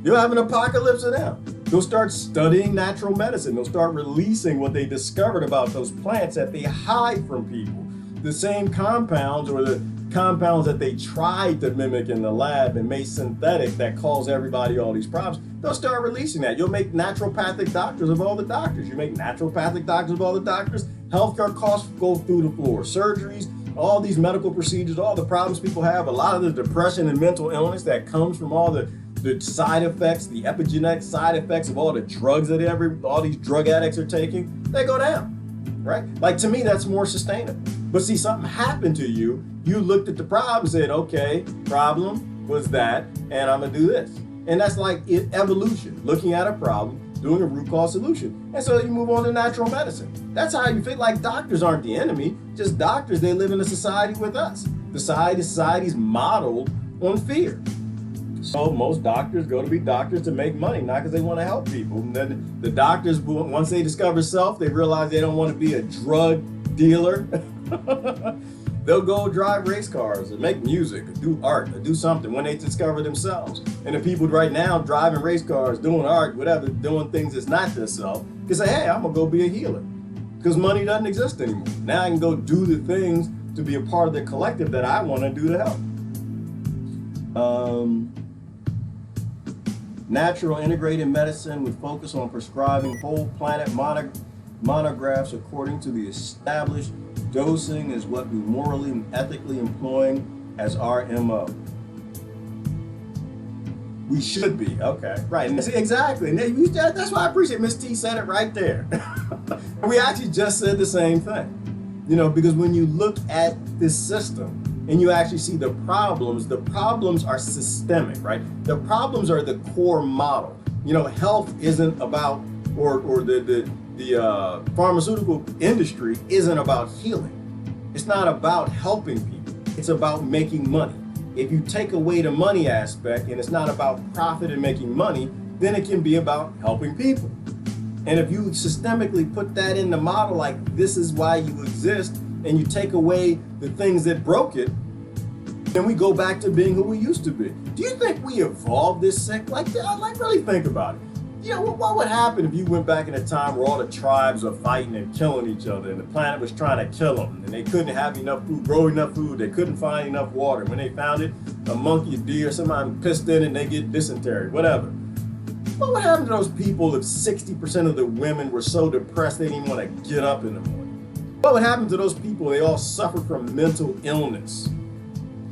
You'll have an apocalypse of them. They'll start studying natural medicine. They'll start releasing what they discovered about those plants that they hide from people. The same compounds or the compounds that they tried to mimic in the lab and made synthetic that cause everybody all these problems. They'll start releasing that. You'll make naturopathic doctors of all the doctors. You make naturopathic doctors of all the doctors. Healthcare costs go through the floor. Surgeries, all these medical procedures, all the problems people have, a lot of the depression and mental illness that comes from all the side effects, the epigenetic side effects of all the drugs that all these drug addicts are taking, they go down, right? Like, to me, that's more sustainable. But see, something happened to you. You looked at the problem and said, okay, problem was that, and I'm gonna do this. And that's like evolution, looking at a problem, doing a root cause solution. And so you move on to natural medicine. That's how you feel. Like, doctors aren't the enemy, just doctors, they live in a society with us. The society's modeled on fear. So most doctors go to be doctors to make money, not because they want to help people. And then the doctors, once they discover self, they realize they don't want to be a drug dealer. They'll go drive race cars and make music, or do art, or do something when they discover themselves. And the people right now driving race cars, doing art, whatever, doing things that's not themselves, can say, hey, I'm gonna go be a healer. Because money doesn't exist anymore. Now I can go do the things to be a part of the collective that I want to do to help. Natural integrated medicine would focus on prescribing whole planet monographs according to the established dosing is what we morally and ethically employing as our MO. We should be, okay, right, and exactly. And that's why I appreciate Miss T said it right there. And we actually just said the same thing, because when you look at this system and you actually see the problems are systemic, right? The problems are the core model. Health isn't about, or the pharmaceutical industry isn't about healing. It's not about helping people. It's about making money. If you take away the money aspect and it's not about profit and making money, then it can be about helping people. And if you systemically put that in the model, like this is why you exist, and you take away the things that broke it, then we go back to being who we used to be. Do you think we evolved this sick? Like really think about it. What would happen if you went back in a time where all the tribes are fighting and killing each other and the planet was trying to kill them and they couldn't have enough food, grow enough food, they couldn't find enough water. When they found it, a monkey, a deer, somebody pissed in it and they get dysentery, whatever. What would happen to those people if 60% of the women were so depressed they didn't even want to get up in the morning? What would happen to those people? They all suffered from mental illness.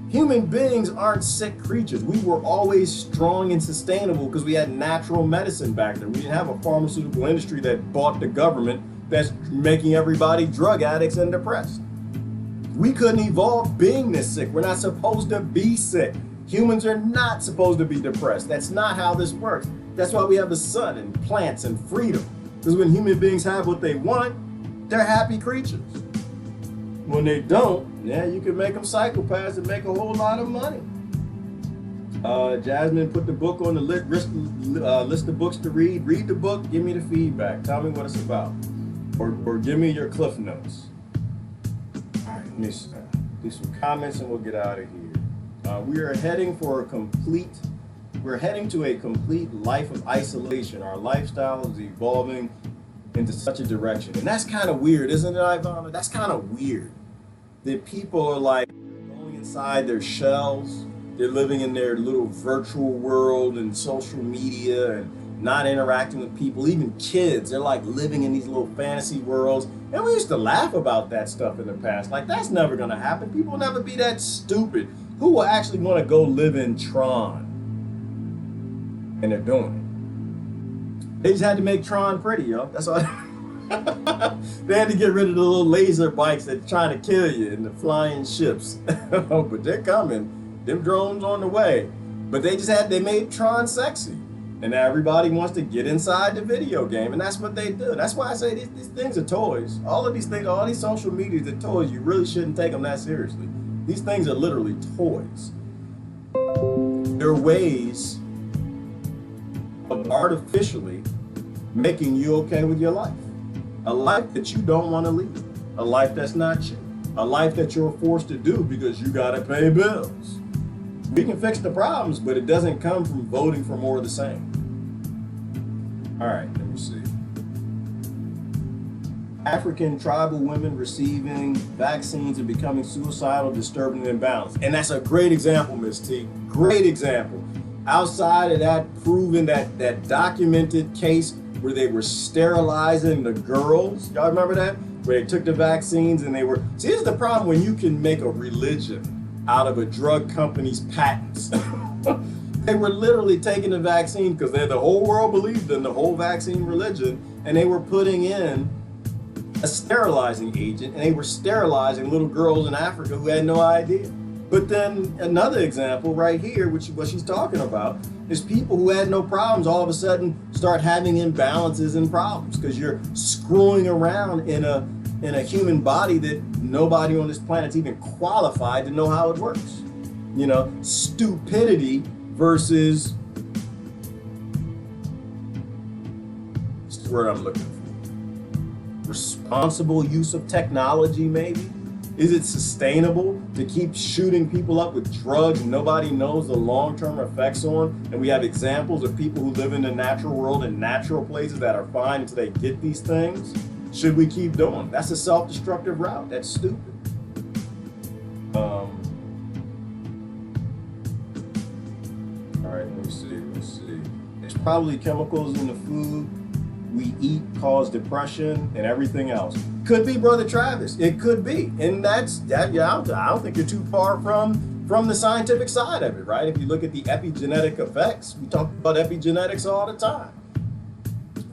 Human beings aren't sick creatures. We were always strong and sustainable because we had natural medicine back then. We didn't have a pharmaceutical industry that bought the government that's making everybody drug addicts and depressed. We couldn't evolve being this sick. We're not supposed to be sick. Humans are not supposed to be depressed. That's not how this works. That's why we have the sun and plants and freedom. Because when human beings have what they want, they're happy creatures. When they don't, you can make them psychopaths and make a whole lot of money. Jasmine put the book on the list of books to read. Read the book, give me the feedback. Tell me what it's about. Or give me your Cliff Notes. All right, let me do some comments and we'll get out of here. We are heading to a complete life of isolation. Our lifestyle is evolving into such a direction. And that's kind of weird, isn't it, Ivana? That's kind of weird. That people are like going inside their shells. They're living in their little virtual world and social media and not interacting with people. Even kids, they're like living in these little fantasy worlds. And we used to laugh about that stuff in the past. Like, that's never gonna happen. People will never be that stupid. Who will actually want to go live in Tron? And they're doing it. They just had to make Tron pretty, yo. That's all. They had to get rid of the little laser bikes that are trying to kill you and the flying ships. But they're coming. Them drones on the way. But they made Tron sexy. And now everybody wants to get inside the video game, and that's what they do. That's why I say these things are toys. All of these things, all these social medias are toys. You really shouldn't take them that seriously. These things are literally toys. They're ways of artificially making you okay with your life. A life that you don't want to lead. A life that's not you. A life that you're forced to do because you gotta pay bills. We can fix the problems, but it doesn't come from voting for more of the same. All right, let me see. African tribal women receiving vaccines and becoming suicidal, disturbing, and imbalanced. And that's a great example, Ms. T. Great example. Outside of that proven, that documented case where they were sterilizing the girls. Y'all remember that? Where they took the vaccines and they were... See, here's the problem when you can make a religion out of a drug company's patents. They were literally taking the vaccine because the whole world believed in the whole vaccine religion, and they were putting in a sterilizing agent, and they were sterilizing little girls in Africa who had no idea. But then another example right here, which is what she's talking about, is people who had no problems all of a sudden start having imbalances and problems because you're screwing around in a human body that nobody on this planet's even qualified to know how it works. You know, stupidity versus, what's the word I'm looking for? Responsible use of technology, maybe? Is it sustainable to keep shooting people up with drugs nobody knows the long-term effects on? And we have examples of people who live in the natural world in natural places that are fine until they get these things. Should we keep doing? That's a self-destructive route. That's stupid. All right, let's see. There's probably chemicals in the food we eat cause depression and everything else. Could be, Brother Travis. It could be. And that's that. Yeah, I don't think you're too far from the scientific side of it, right? If you look at the epigenetic effects, we talk about epigenetics all the time.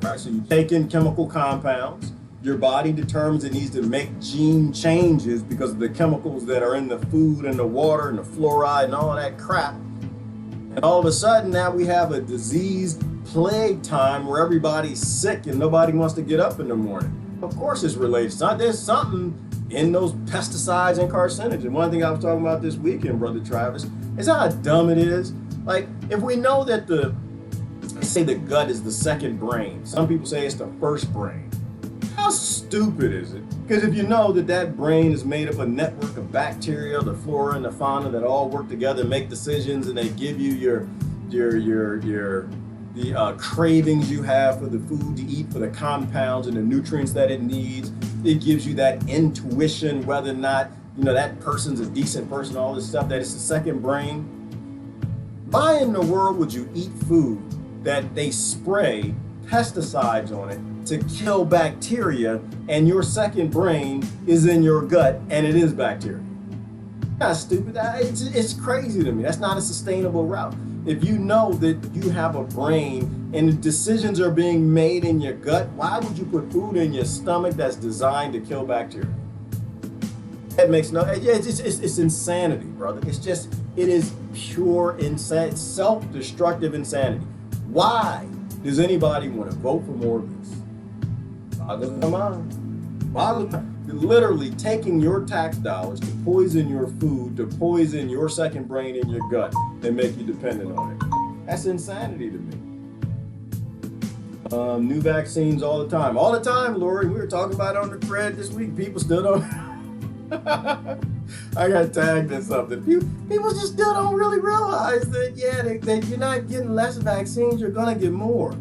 All right, so you take in chemical compounds. Your body determines it needs to make gene changes because of the chemicals that are in the food and the water and the fluoride and all that crap. And all of a sudden now we have a disease plague time where everybody's sick and nobody wants to get up in the morning. Of course it's related. There's something in those pesticides and carcinogens. One thing I was talking about this weekend, Brother Travis, is how dumb it is. Like, if we know that they say the gut is the second brain. Some people say it's the first brain. How stupid is it? Because if you know that brain is made up of a network of bacteria, the flora and the fauna that all work together and make decisions, and they give you the cravings you have for the food to eat, for the compounds and the nutrients that it needs. It gives you that intuition whether or not, that person's a decent person, all this stuff, that it's the second brain. Why in the world would you eat food that they spray pesticides on it to kill bacteria and your second brain is in your gut and it is bacteria? That's stupid. It's crazy to me. That's not a sustainable route. If you know that you have a brain and the decisions are being made in your gut, why would you put food in your stomach that's designed to kill bacteria? That makes no, it's insanity, brother. It is pure insanity, self-destructive insanity. Why does anybody want to vote for more of this? Boggles my mind. Literally taking your tax dollars to poison your food, to poison your second brain in your gut and make you dependent on it. That's insanity to me. New vaccines all the time. All the time, Lori. We were talking about it on the thread this week. People still don't. I got tagged in something. People just still don't really realize that, yeah, that you're not getting less vaccines, you're going to get more.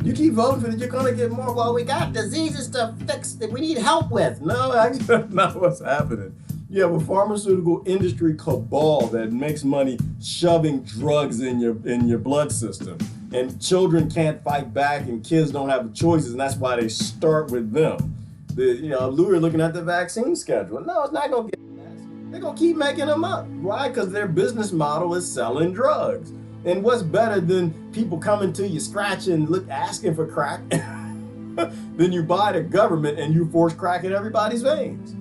You keep voting for it, you're going to get more. Well, we got diseases to fix that we need help with. No, actually, that's not what's happening. You have a pharmaceutical industry cabal that makes money shoving drugs in your blood system. And children can't fight back and kids don't have choices, and that's why they start with them. We were looking at the vaccine schedule. No, it's not going to get less. They're going to keep making them up. Why? Because their business model is selling drugs. And what's better than people coming to you scratching, asking for crack, then you buy the government and you force crack in everybody's veins.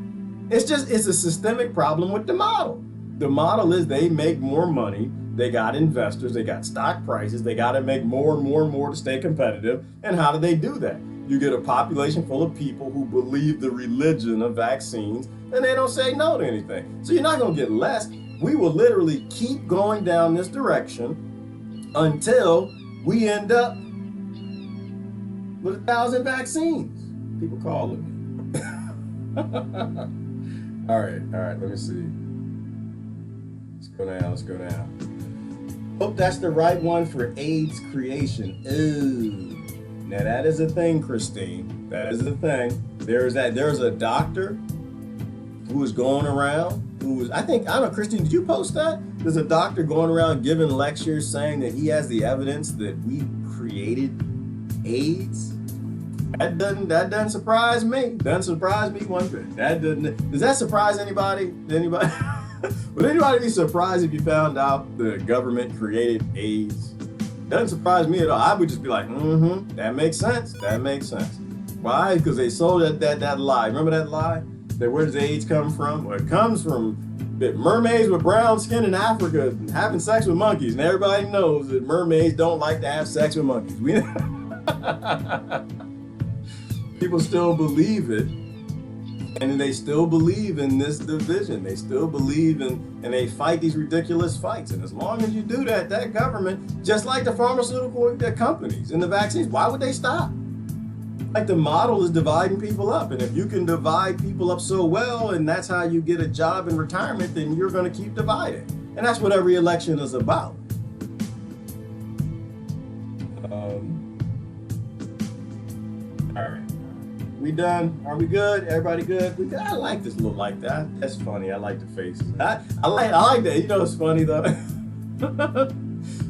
It's a systemic problem with the model. The model is they make more money, they got investors, they got stock prices, they got to make more and more and more to stay competitive. And how do they do that? You get a population full of people who believe the religion of vaccines and they don't say no to anything. So you're not going to get less. We will literally keep going down this direction until we end up with 1,000 vaccines. People calling me. All right, let me see. Let's go down. Hope that's the right one for AIDS creation. Ooh. Now that is a thing, Christine. That is a thing. There's a doctor who is going around, I don't know, Christine, did you post that? There's a doctor going around giving lectures saying that he has the evidence that we created AIDS. That doesn't surprise me. Doesn't surprise me one bit. Does that surprise anybody? Anybody? Would anybody be surprised if you found out the government created AIDS? Doesn't surprise me at all. I would just be like, that makes sense. That makes sense. Why? Because they sold that lie. Remember that lie? That where does AIDS come from? Well, it comes from mermaids with brown skin in Africa having sex with monkeys. And everybody knows that mermaids don't like to have sex with monkeys. People still believe it. And they still believe in this division. They still believe and they fight these ridiculous fights. And as long as you do that, that government, just like the pharmaceutical companies and the vaccines, why would they stop? Like the model is dividing people up. And if you can divide people up so well, and that's how you get a job in retirement, then you're going to keep dividing. And that's what every election is about. All right. We done? Are we good? Everybody good? I like this look like that. That's funny. I like the faces. I like that. You know what's funny though?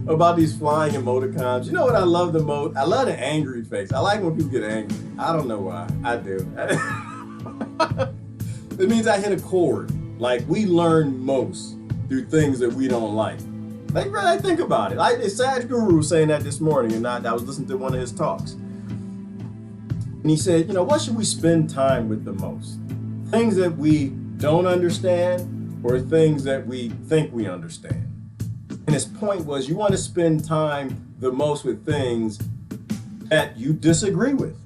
About these flying emoticons. You know what I love the most? I love the angry face. I like when people get angry. I don't know why. I do. It means I hit a chord. Like we learn most through things that we don't like. Like really think about it. Like Saj Guru was saying that this morning, and I was listening to one of his talks. And he said, what should we spend time with the most? Things that we don't understand or things that we think we understand? And his point was you want to spend time the most with things that you disagree with.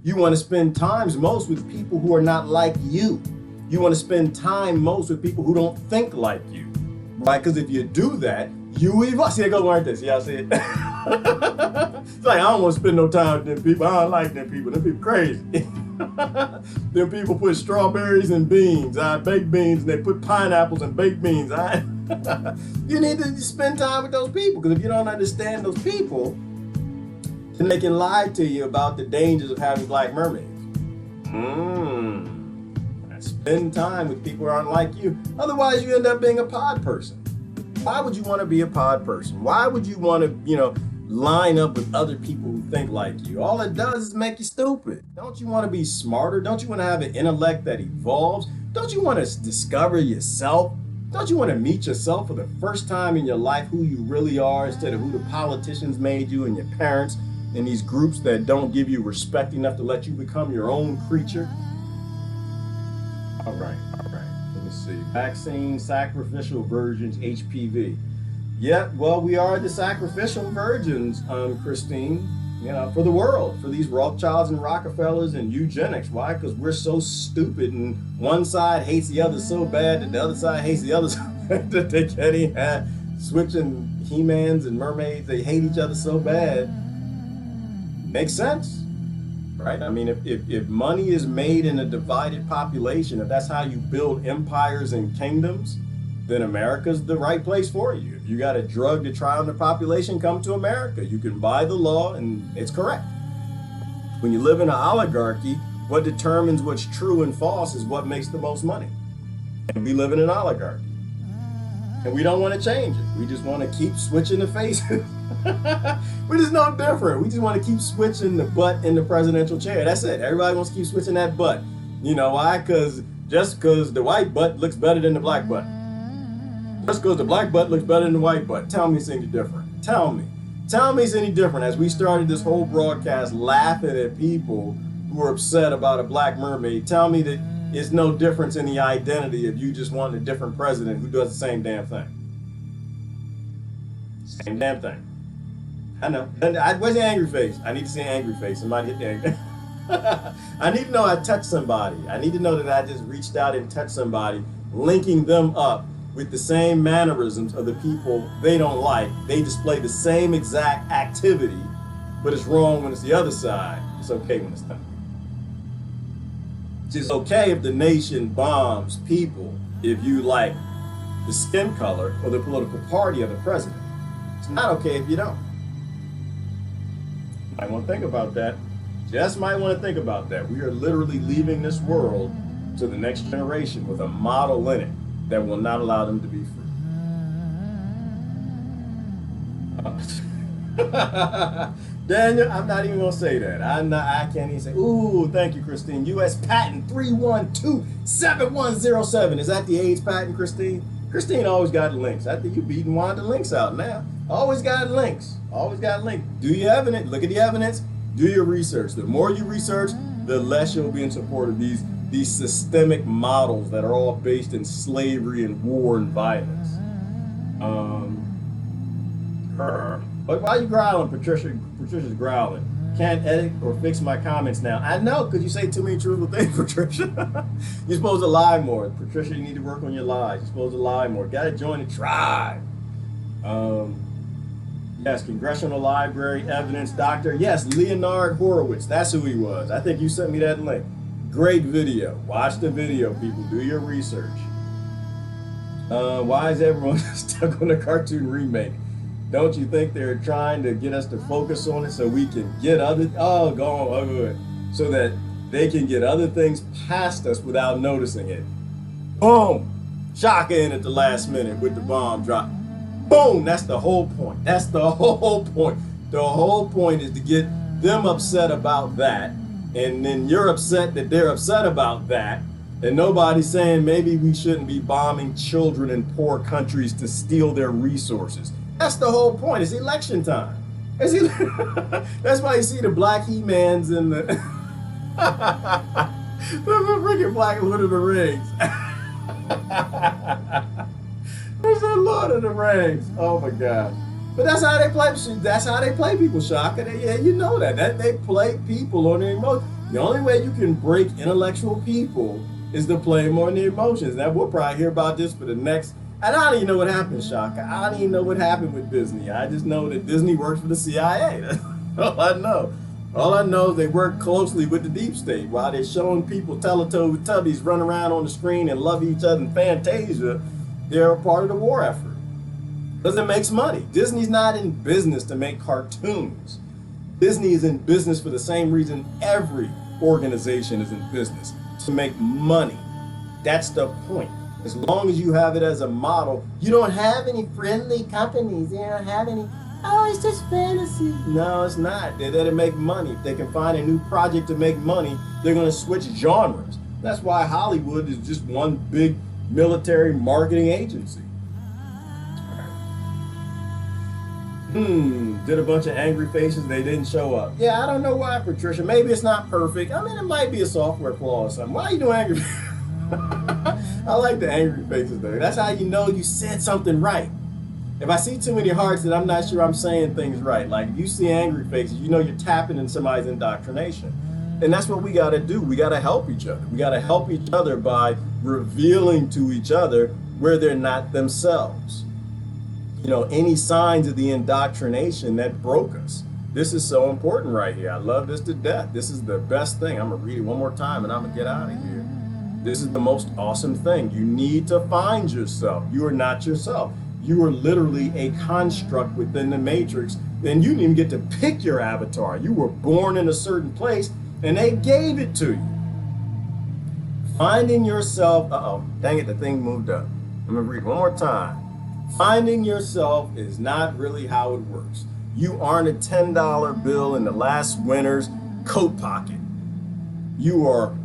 You want to spend time most with people who are not like you. You want to spend time most with people who don't think like you, right? Because if you do that, you evolve. See, I go like this. Y'all see it? It's like, I don't want to spend no time with them people. I don't like them people. Them people crazy. Them people put strawberries and beans, baked beans, and they put pineapples and baked beans. You need to spend time with those people, because if you don't understand those people, then they can lie to you about the dangers of having black mermaids. Spend time with people who aren't like you. Otherwise, you end up being a pod person. Why would you want to be a pod person? Why would you want to, line up with other people who think like you? All it does is make you stupid. Don't you want to be smarter? Don't you want to have an intellect that evolves? Don't you want to discover yourself? Don't you want to meet yourself for the first time in your life, who you really are, instead of who the politicians made you and your parents and these groups that don't give you respect enough to let you become your own creature? All right. Let me see. Vaccine, sacrificial virgins, HPV. Yeah, well, we are the sacrificial virgins, Christine, for the world, for these Rothschilds and Rockefellers and eugenics. Why? Because we're so stupid, and one side hates the other so bad that the other side hates the other so bad that they can't even switching He-Mans and mermaids. They hate each other so bad Makes sense, right? I mean, if money is made in a divided population, if that's how you build empires and kingdoms, then America's the right place for you. If you got a drug to try on the population, come to America. You can buy the law and it's correct. When you live in an oligarchy, what determines what's true and false is what makes the most money. And we live in an oligarchy. And we don't want to change it. We just want to keep switching the faces. We're just no different. We just want to keep switching the butt in the presidential chair. That's it. Everybody wants to keep switching that butt. You know why? Just because the white butt looks better than the black butt. Just because the black butt looks better than the white butt. Tell me it's any different. Tell me. Tell me it's any different. As we started this whole broadcast laughing at people who are upset about a black mermaid, tell me that it's no difference in the identity if you just want a different president who does the same damn thing. Same damn thing. I know. Where's the angry face? I need to see an angry face. Somebody hit the angry. I need to know I touched somebody. I need to know that I just reached out and touched somebody, linking them up with the same mannerisms of the people they don't like. They display the same exact activity, but it's wrong when it's the other side. It's okay when it's done. It's okay if the nation bombs people if you like the skin color or the political party of the president. It's not okay if you don't. Might want to think about that. Just might want to think about that. We are literally leaving this world to the next generation with a model in it that will not allow them to be free. Daniel, I'm not even gonna say that. I can't even say, ooh, thank you, Christine. US patent 3127107. Is that the AIDS patent, Christine? Christine always got links. I think you beating Wanda links out now. Always got links. Always got links. Do your evidence. Look at the evidence. Do your research. The more you research, the less you'll be in support of these systemic models that are all based in slavery and war and violence. But why are you growling, Patricia? Patricia's growling. Can't edit or fix my comments now. I know, because you say too many truthful things, Patricia. You're supposed to lie more. Patricia, you need to work on your lies. You're supposed to lie more. Gotta join the tribe. Yes, Congressional Library Evidence Doctor. Yes, Leonard Horowitz. That's who he was. I think you sent me that link. Great video. Watch the video, people. Do your research. Why is everyone stuck on the cartoon remake? Don't you think they're trying to get us to focus on it so we can get other, so that they can get other things past us without noticing it? Boom! Shock in at the last minute with the bomb drop. Boom! That's the whole point. That's the whole point. The whole point is to get them upset about that, and then you're upset that they're upset about that, and nobody's saying maybe we shouldn't be bombing children in poor countries to steal their resources. That's the whole point. It's election time. That's why you see the black He-Mans and the freaking black Lord of the Rings. There's the Lord of the Rings. Oh my God. But that's how they play. That's how they play people, Shaka. Yeah, you know that they play people on their emotions. The only way you can break intellectual people is to play them on their emotions. Now we'll probably hear about this for the next. And I don't even know what happened, Shaka. I don't even know what happened with Disney. I just know that Disney works for the CIA. That's all I know. All I know is they work closely with the deep state while they're showing people Teletubbies run around on the screen and love each other in Fantasia. They're a part of the war effort. Because it makes money. Disney's not in business to make cartoons. Disney is in business for the same reason every organization is in business, to make money. That's the point. As long as you have it as a model, you don't have any friendly companies. You don't have any, oh, it's just fantasy. No, it's not. They're there to make money. If they can find a new project to make money, they're going to switch genres. That's why Hollywood is just one big military marketing agency. Did a bunch of angry faces. They didn't show up. Yeah, I don't know why, Patricia. Maybe it's not perfect. I mean, it might be a software flaw or something. Why are you doing angry faces? I like the angry faces though. That's how you know you said something right. If I see too many hearts, then I'm not sure I'm saying things right. Like if you see angry faces, you know you're tapping in somebody's indoctrination. And that's what we got to do. We got to help each other. We got to help each other by revealing to each other where they're not themselves. You know, any signs of the indoctrination that broke us. This is so important right here. I love this to death. This is the best thing. I'm going to read it one more time and I'm going to get out of here. This is the most awesome thing. You need to find yourself. You are not yourself. You are literally a construct within the matrix. And you didn't even get to pick your avatar. You were born in a certain place and they gave it to you. Finding yourself, dang it, the thing moved up. I'm going to read one more time. Finding yourself is not really how it works. You aren't a $10 bill in the last winter's coat pocket. You are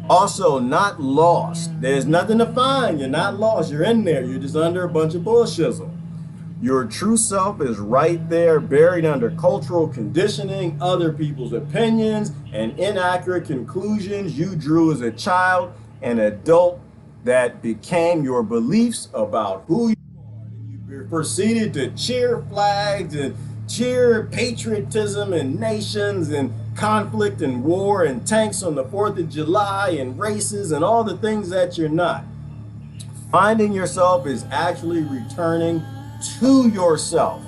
also not lost. There's nothing to find. You're not lost. You're in there. You're just under a bunch of bullshizzle. Your true self is right there, buried under cultural conditioning, other people's opinions, and inaccurate conclusions you drew as a child and adult that became your beliefs about who you are. And you proceeded to cheer flags and cheer patriotism and nations and conflict and war and tanks on the 4th of July and races and all the things that you're not. Finding yourself is actually returning to yourself,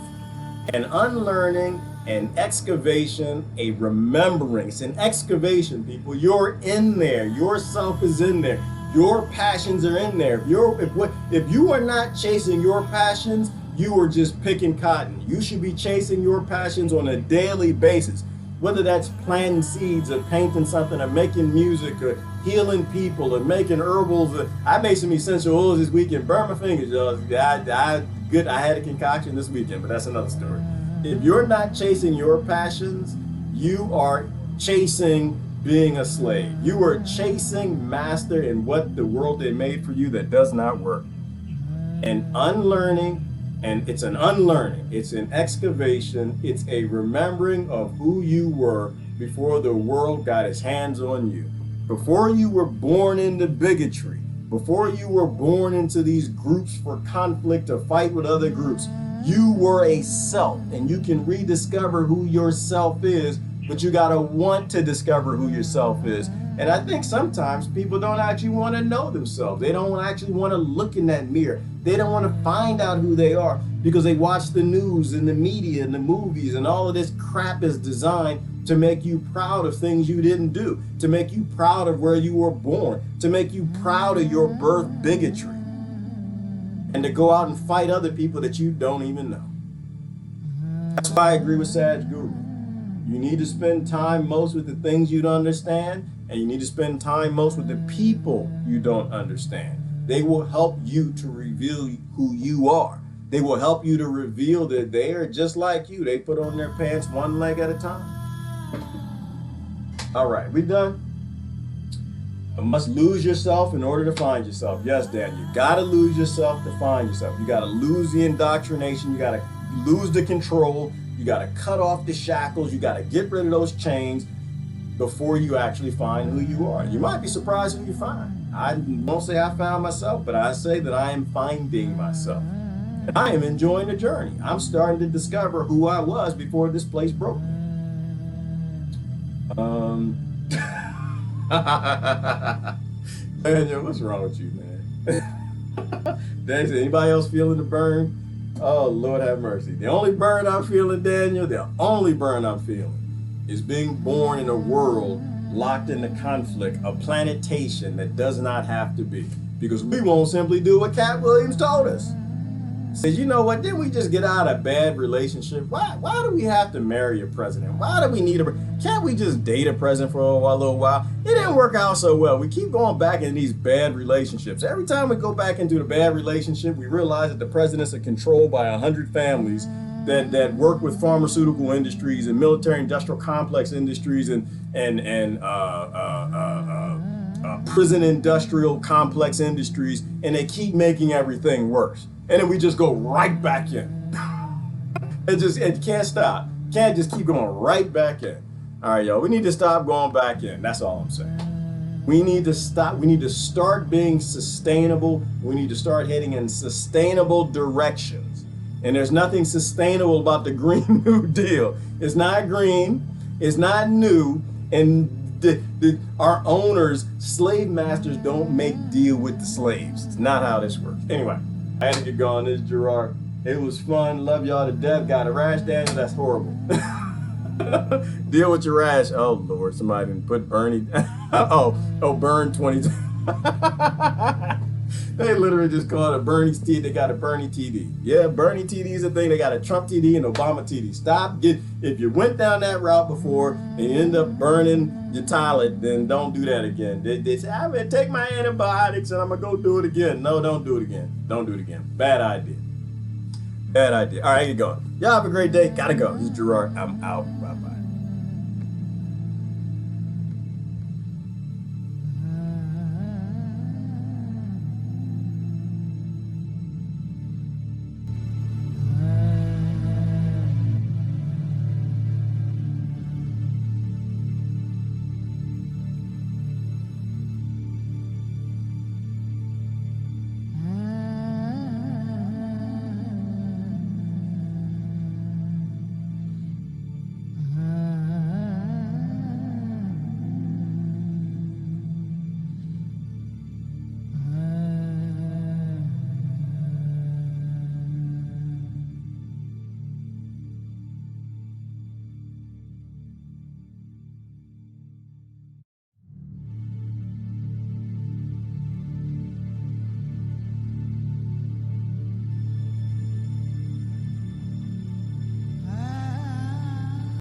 an unlearning, an excavation, a remembering. It's an excavation, people. You're in there. Yourself is in there. Your passions are in there. If you are not chasing your passions, you are just picking cotton. You should be chasing your passions on a daily basis, whether that's planting seeds or painting something or making music or healing people or making herbals. I made some essential oils this weekend. Burn my fingers, y'all. I had a concoction this weekend, but that's another story. If you're not chasing your passions, you are chasing being a slave. You are chasing master in what the world they made for you that does not work. And unlearning, and it's an unlearning, it's an excavation, it's a remembering of who you were before the world got its hands on you. Before you were born into bigotry, before you were born into these groups for conflict to fight with other groups, you were a self, and you can rediscover who your self is, but you gotta want to discover who your self is. And I think sometimes people don't actually want to know themselves. They don't actually want to look in that mirror. They don't want to find out who they are because they watch the news and the media and the movies, and all of this crap is designed to make you proud of things you didn't do, to make you proud of where you were born, to make you proud of your birth bigotry, and to go out and fight other people that you don't even know. That's why I agree with Sag Guru. You need to spend time most with the things you don't understand, and you need to spend time most with the people you don't understand. They will help you to reveal who you are. They will help you to reveal that they are just like you. They put on their pants one leg at a time. All right, we done? You must lose yourself in order to find yourself. Yes, Dan, you gotta lose yourself to find yourself. You gotta lose the indoctrination. You gotta lose the control. You gotta cut off the shackles. You gotta get rid of those chains before you actually find who you are. You might be surprised who you find. I won't say I found myself, but I say that I am finding myself. And I am enjoying the journey. I'm starting to discover who I was before this place broke me. Daniel, what's wrong with you, man? Daniel, anybody else feeling the burn? Oh, Lord have mercy. The only burn I'm feeling, Daniel, the only burn I'm feeling is being born in a world locked into conflict, a plantation that does not have to be. Because we won't simply do what Cat Williams told us. Says, you know what, didn't we just get out of a bad relationship? Why do we have to marry a president? Why do we need can't we just date a president for a little while? It didn't work out so well. We keep going back in these bad relationships. Every time we go back into the bad relationship, we realize that the presidents are controlled by 100 families that work with pharmaceutical industries and military industrial complex industries and prison industrial complex industries, and they keep making everything worse. And then we just go right back in. It can't stop. Can't just keep going right back in. All right, y'all, we need to stop going back in. That's all I'm saying. We need to stop. We need to start being sustainable. We need to start heading in sustainable directions. And there's nothing sustainable about the Green New Deal. It's not green. It's not new. And our owners, slave masters, don't make deal with the slaves. It's not how this works. Anyway, I had to get going. This is Gerard. It was fun. Love y'all to death. Got a rash, Daniel. That's horrible. Deal with your rash. Oh Lord, somebody didn't put Bernie. Burn 20. They literally just called it Bernie's TV. They got a Bernie TV. Yeah, Bernie TV is a thing. They got a Trump TV and Obama TV. If you went down that route before and you end up burning your toilet, then don't do that again. They say, I'm going to take my antibiotics and I'm going to go do it again. No, don't do it again. Don't do it again. Bad idea. Bad idea. All right, here you go. Y'all have a great day. Gotta go. This is Gerard. I'm out. Bye-bye.